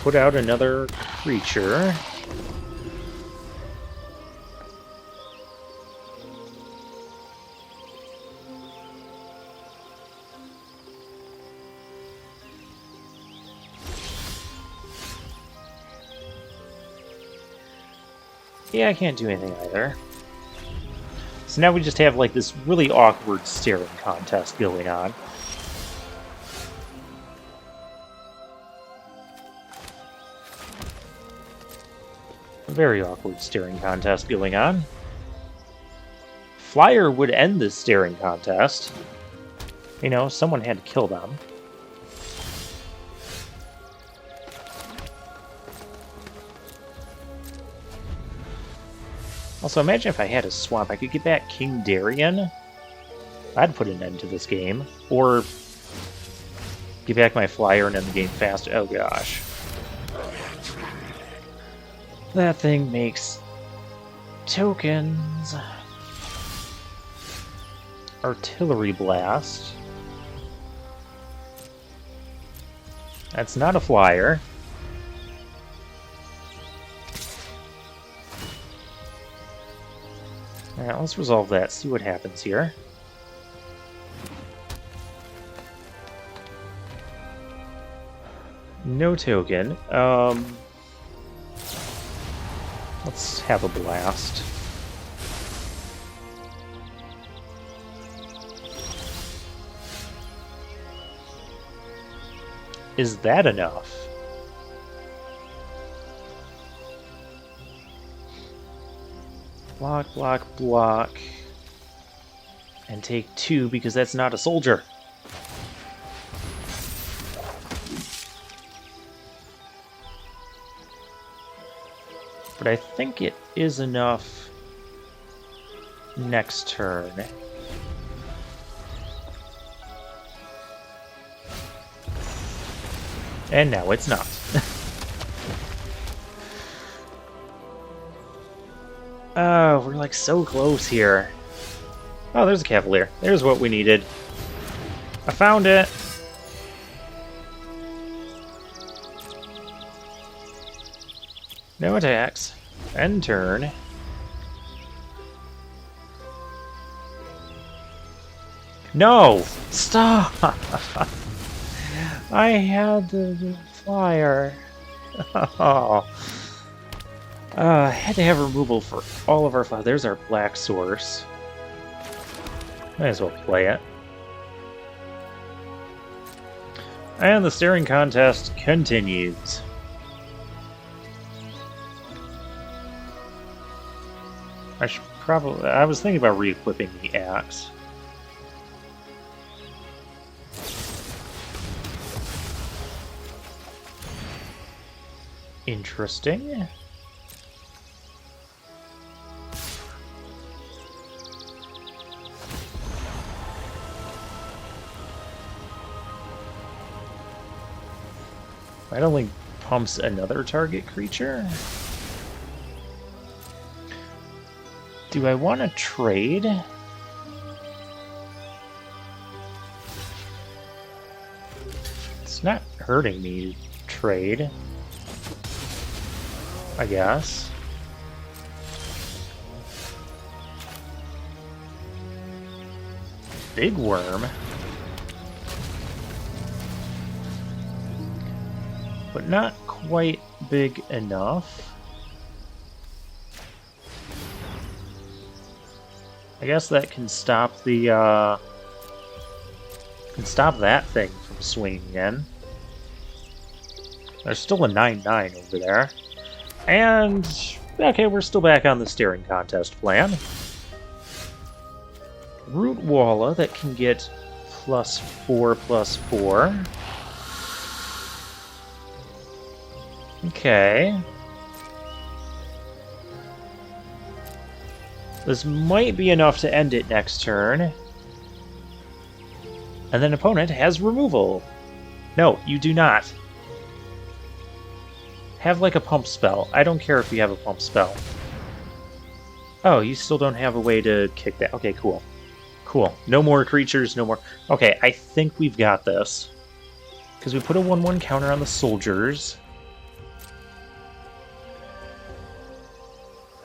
Put out another creature. Yeah, I can't do anything either. So now we just have like this really awkward staring contest going on. A very awkward staring contest going on. Flyer would end this staring contest. You know, someone had to kill them. Also, imagine if I had a swamp, I could get back King Darien. I'd put an end to this game. Or get back my flyer and end the game faster. Oh gosh. That thing makes tokens. Artillery blast. That's not a flyer. Alright, let's resolve that, see what happens here. No token. Let's have a blast. Is that enough? Block, block, block. And take 2 because that's not a soldier. But I think it is enough next turn. And now it's not. Oh, we're like so close here. Oh, there's a Cavalier. There's what we needed. I found it. No attacks. End turn. No! Stop! I had the flyer. Oh. I had to have removal for all of our flyers. There's our black source. Might as well play it. And the staring contest continues. I was thinking about re-equipping the axe. Interesting. That only pumps another target creature. Do I want to trade? It's not hurting me to trade, I guess. Big worm. But not quite big enough. I guess that can stop the, can stop that thing from swinging again. There's still a 9/9 over there. And, okay, we're still back on the staring contest plan. Root Walla that can get +4/+4. Okay. This might be enough to end it next turn. And then opponent has removal. No, you do not. Have like a pump spell. I don't care if you have a pump spell. Oh, you still don't have a way to kick that. Okay, cool. Cool. No more creatures, no more... Okay, I think we've got this. Because we put a 1/1 counter on the soldiers.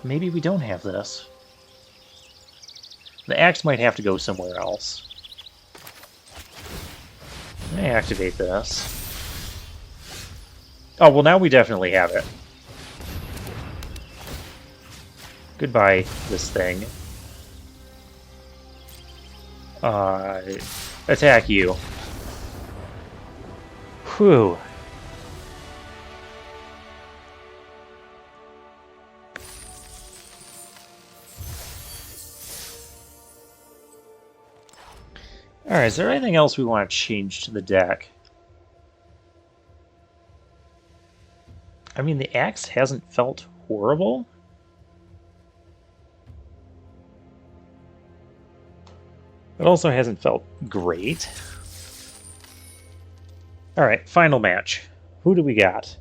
Maybe we don't have this. The axe might have to go somewhere else. I activate this. Oh, well now we definitely have it. Goodbye, this thing. Attack you. Whew. Alright, is there anything else we want to change to the deck? I mean, the axe hasn't felt horrible. It also hasn't felt great. Alright, final match. Who do we got?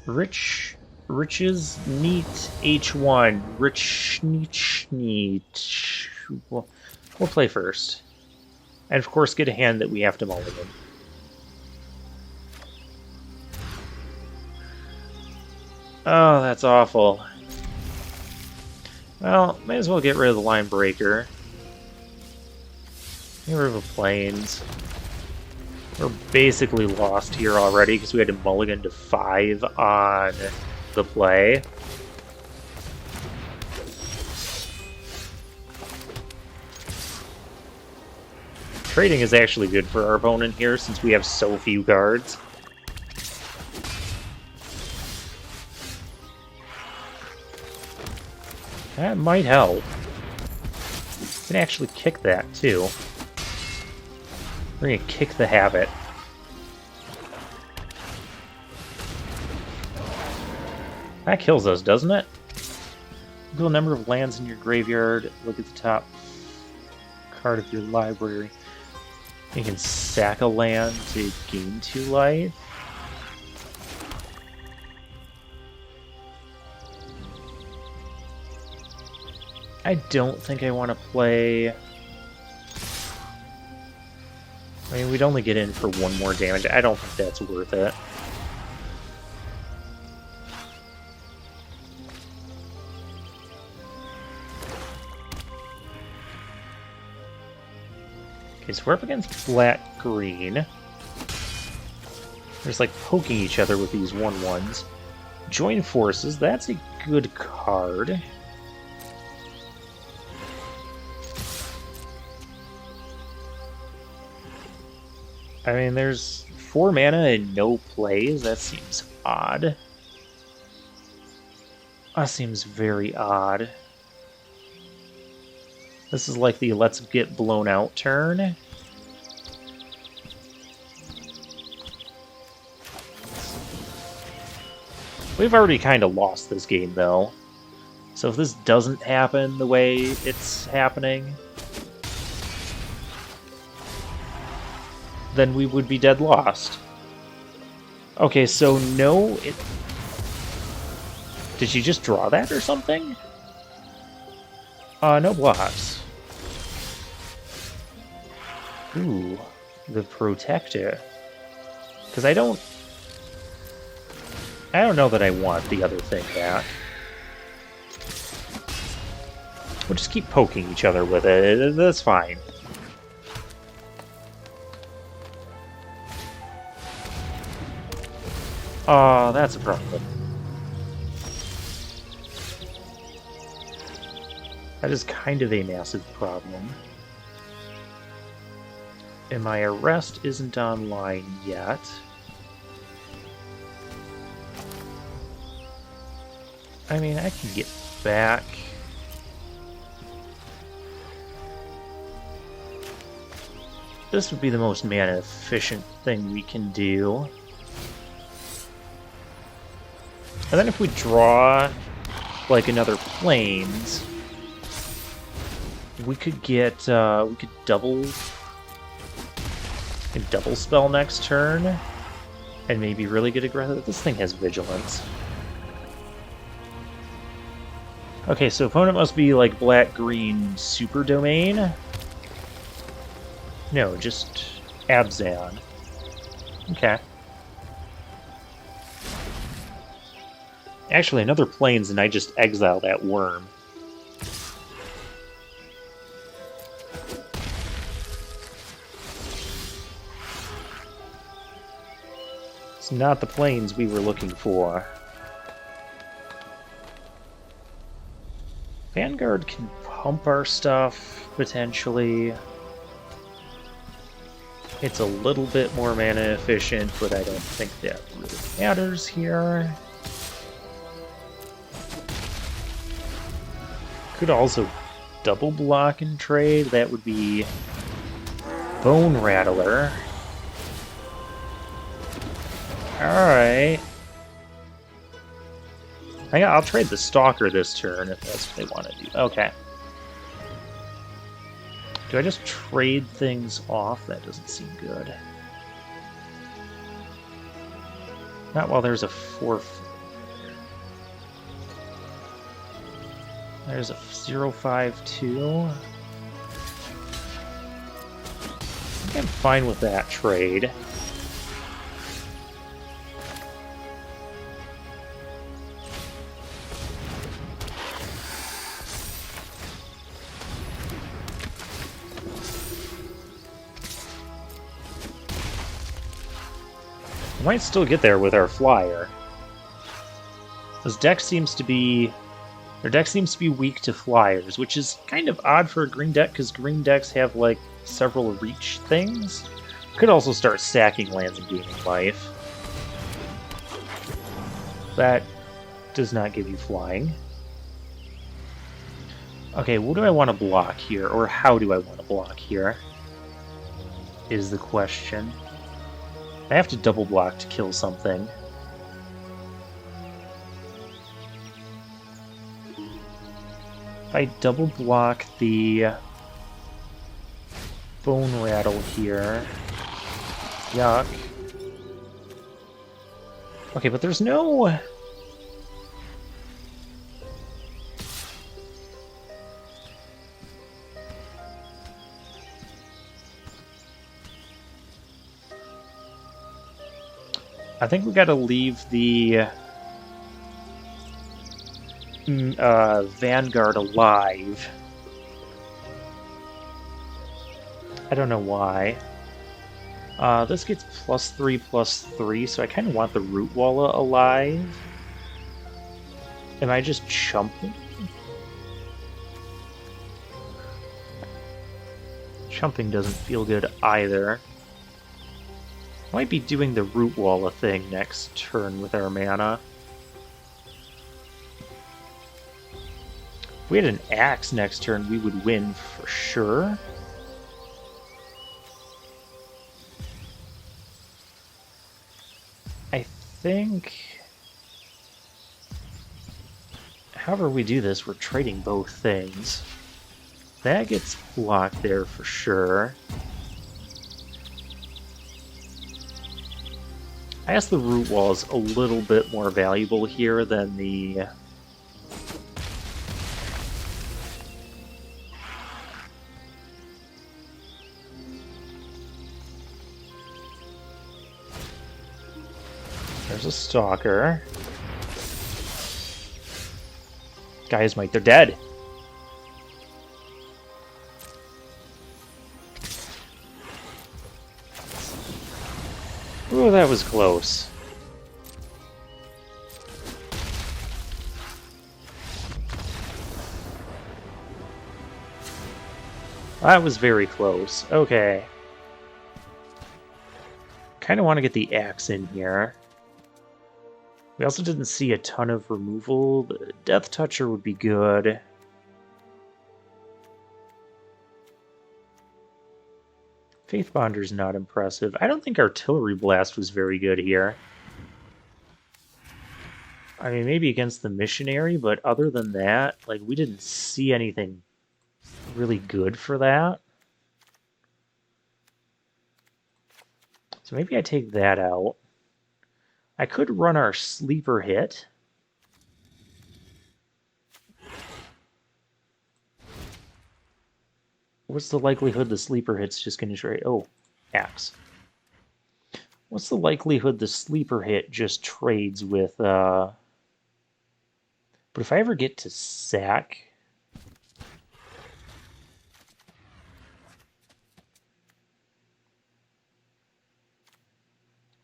Riches Neat H1. Rich Neat. We'll play first. And of course get a hand that we have to mulligan. Oh, that's awful. Well, may as well get rid of the line breaker. Get rid of the planes. We're basically lost here already because we had to mulligan to 5 on the play. Trading is actually good for our opponent here since we have so few cards. That might help. We can actually kick that too. We're gonna kick the habit. That kills us, doesn't it? Look at the number of lands in your graveyard. Look at the top card of your library. You can sack a land to gain 2 life. I don't think I want to play... I mean, we'd only get in for 1 more damage. I don't think that's worth it. Okay, so we're up against black-green. There's like poking each other with these 1/1s. Join Forces, that's a good card. I mean, there's 4 mana and no plays. That seems odd. That seems very odd. This is like the let's get blown out turn. We've already kind of lost this game, though. So if this doesn't happen the way it's happening, then we would be dead lost. Okay, so no... Did she just draw that or something? No blocks. Ooh, the Protector. Because I don't know that I want the other thing back. We'll just keep poking each other with it. That's fine. Oh, that's a problem. That is kind of a massive problem. And my arrest isn't online yet. I mean, I can get back. This would be the most mana efficient thing we can do. And then if we draw like another planes, we could get we could double spell next turn and maybe really get aggressive. This thing has vigilance. Okay, so opponent must be like black-green super domain. No, just Abzan. Okay. Actually, another planes, and I just exile that worm. not the planes we were looking for. Vanguard can pump our stuff, potentially. It's a little bit more mana efficient, but I don't think that really matters here. Could also double block and trade. That would be Bone Rattler. Alright. I'll trade the Stalker this turn if that's what they want to do. Okay. Do I just trade things off? That doesn't seem good. Not while there's a 4. There's a 0-5-2. I think I'm fine with that trade. Might still get there with our flyer. This deck seems to be... Their deck seems to be weak to flyers, which is kind of odd for a green deck, because green decks have, like, several reach things. Could also start sacking lands and gaining life. That does not give you flying. Okay, what do I want to block here? Or how do I want to block here? Is the question. I have to double block to kill something. If I double block the Bone Rattle here... Yuck. Okay, but there's no... I think we gotta leave the Vanguard alive. I don't know why. This gets +3/+3, so I kind of want the Root Walla alive. Am I just chumping? Chumping doesn't feel good either. Might be doing the Root Walla thing next turn with our mana. If we had an Axe next turn, we would win for sure. I think... However we do this, we're trading both things. That gets blocked there for sure. I guess the Root Wall is a little bit more valuable here than the... There's a Stalker. Guys, Mike, they're dead! Ooh, that was close. That was very close. Okay. Kind of want to get the Axe in here. We also didn't see a ton of removal. The Death Toucher would be good. Faith Bonder's not impressive. I don't think Artillery Blast was very good here. I mean, maybe against the Missionary, but other than that, like, we didn't see anything really good for that. So maybe I take that out. I could run our Sleeper Hit. What's the likelihood the Sleeper Hit's just going to trade? Oh, Axe. What's the likelihood the Sleeper Hit just trades with... But if I ever get to sack...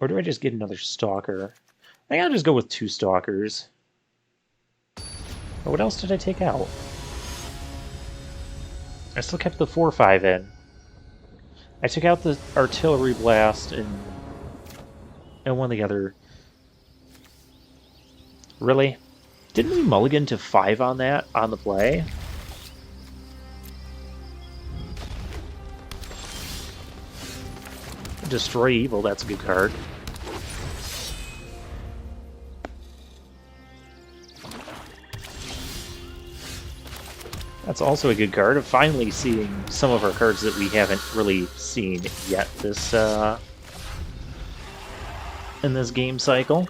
Or do I just get another Stalker? I think I'll just go with 2 Stalkers. What else did I take out? I still kept the 4-5 in. I took out the Artillery Blast and one of the other. Really? Didn't we mulligan to 5 on that on the play? Destroy Evil, that's a good card. That's also a good card. Of finally seeing some of our cards that we haven't really seen yet this in this game cycle.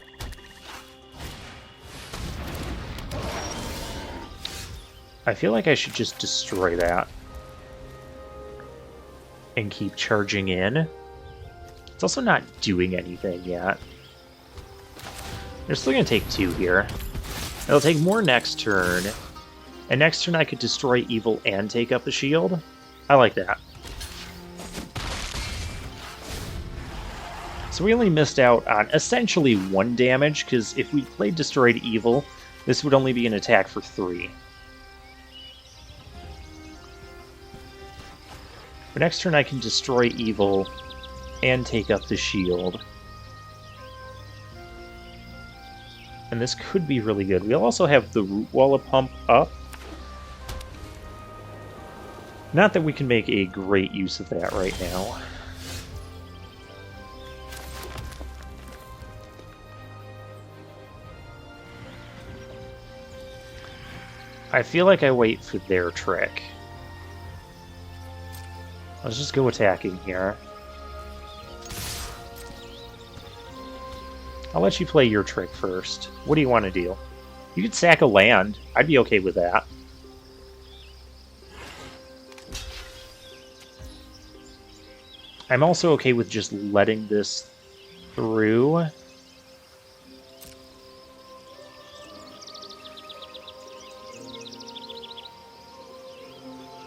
I feel like I should just destroy that and keep charging in. It's also not doing anything yet. They're still going to take 2 here. It'll take more next turn. And next turn I could destroy Evil and take up the shield. I like that. So we only missed out on essentially 1 damage, because if we played Destroyed Evil, this would only be an attack for 3. But next turn I can destroy Evil and take up the shield. And this could be really good. We'll also have the Root Walla Pump up. Not that we can make a great use of that right now. I feel like I wait for their trick. Let's just go attacking here. I'll let you play your trick first. What do you want to do? You could sack a land. I'd be okay with that. I'm also okay with just letting this through.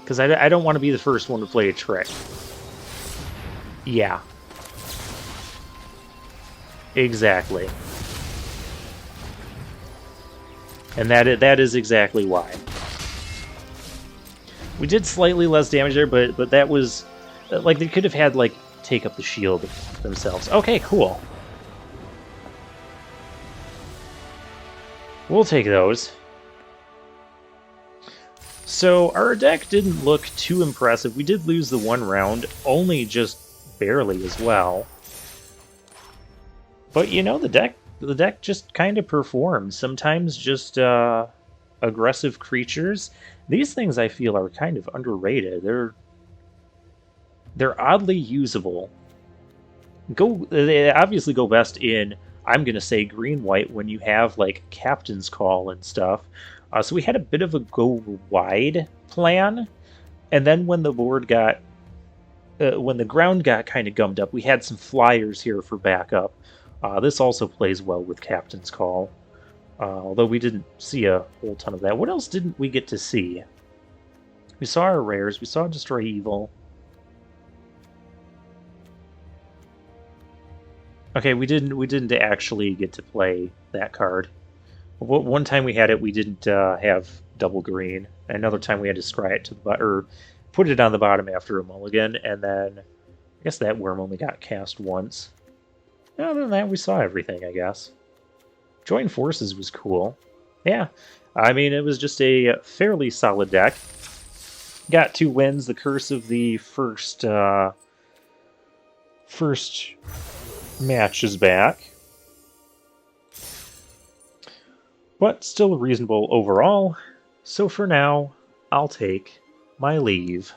Because I don't want to be the first one to play a trick. Yeah. Exactly. And that is exactly why. We did slightly less damage there, but that was... Like, they could have had, like, take up the shield themselves. Okay, cool. We'll take those. So, our deck didn't look too impressive. We did lose the 1 round, only just barely as well. But, you know, the deck just kind of performs. Sometimes just aggressive creatures. These things, I feel, are kind of underrated. They're oddly usable. They obviously go best in, I'm going to say, green-white when you have, like, Captain's Call and stuff. So we had a bit of a go-wide plan, and then when the board got... when the ground got kind of gummed up, we had some flyers here for backup. This also plays well with Captain's Call, although we didn't see a whole ton of that. What else didn't we get to see? We saw our rares, we saw Destroy Evil. Okay, we didn't actually get to play that card. One time we had it, we didn't have double green. Another time we had to scry it to the bottom, or put it on the bottom after a mulligan, and then I guess that worm only got cast once. Other than that, we saw everything, I guess. Join Forces was cool. Yeah, I mean, it was just a fairly solid deck. Got 2 wins. The curse of the first match is back. But still reasonable overall. So for now, I'll take my leave.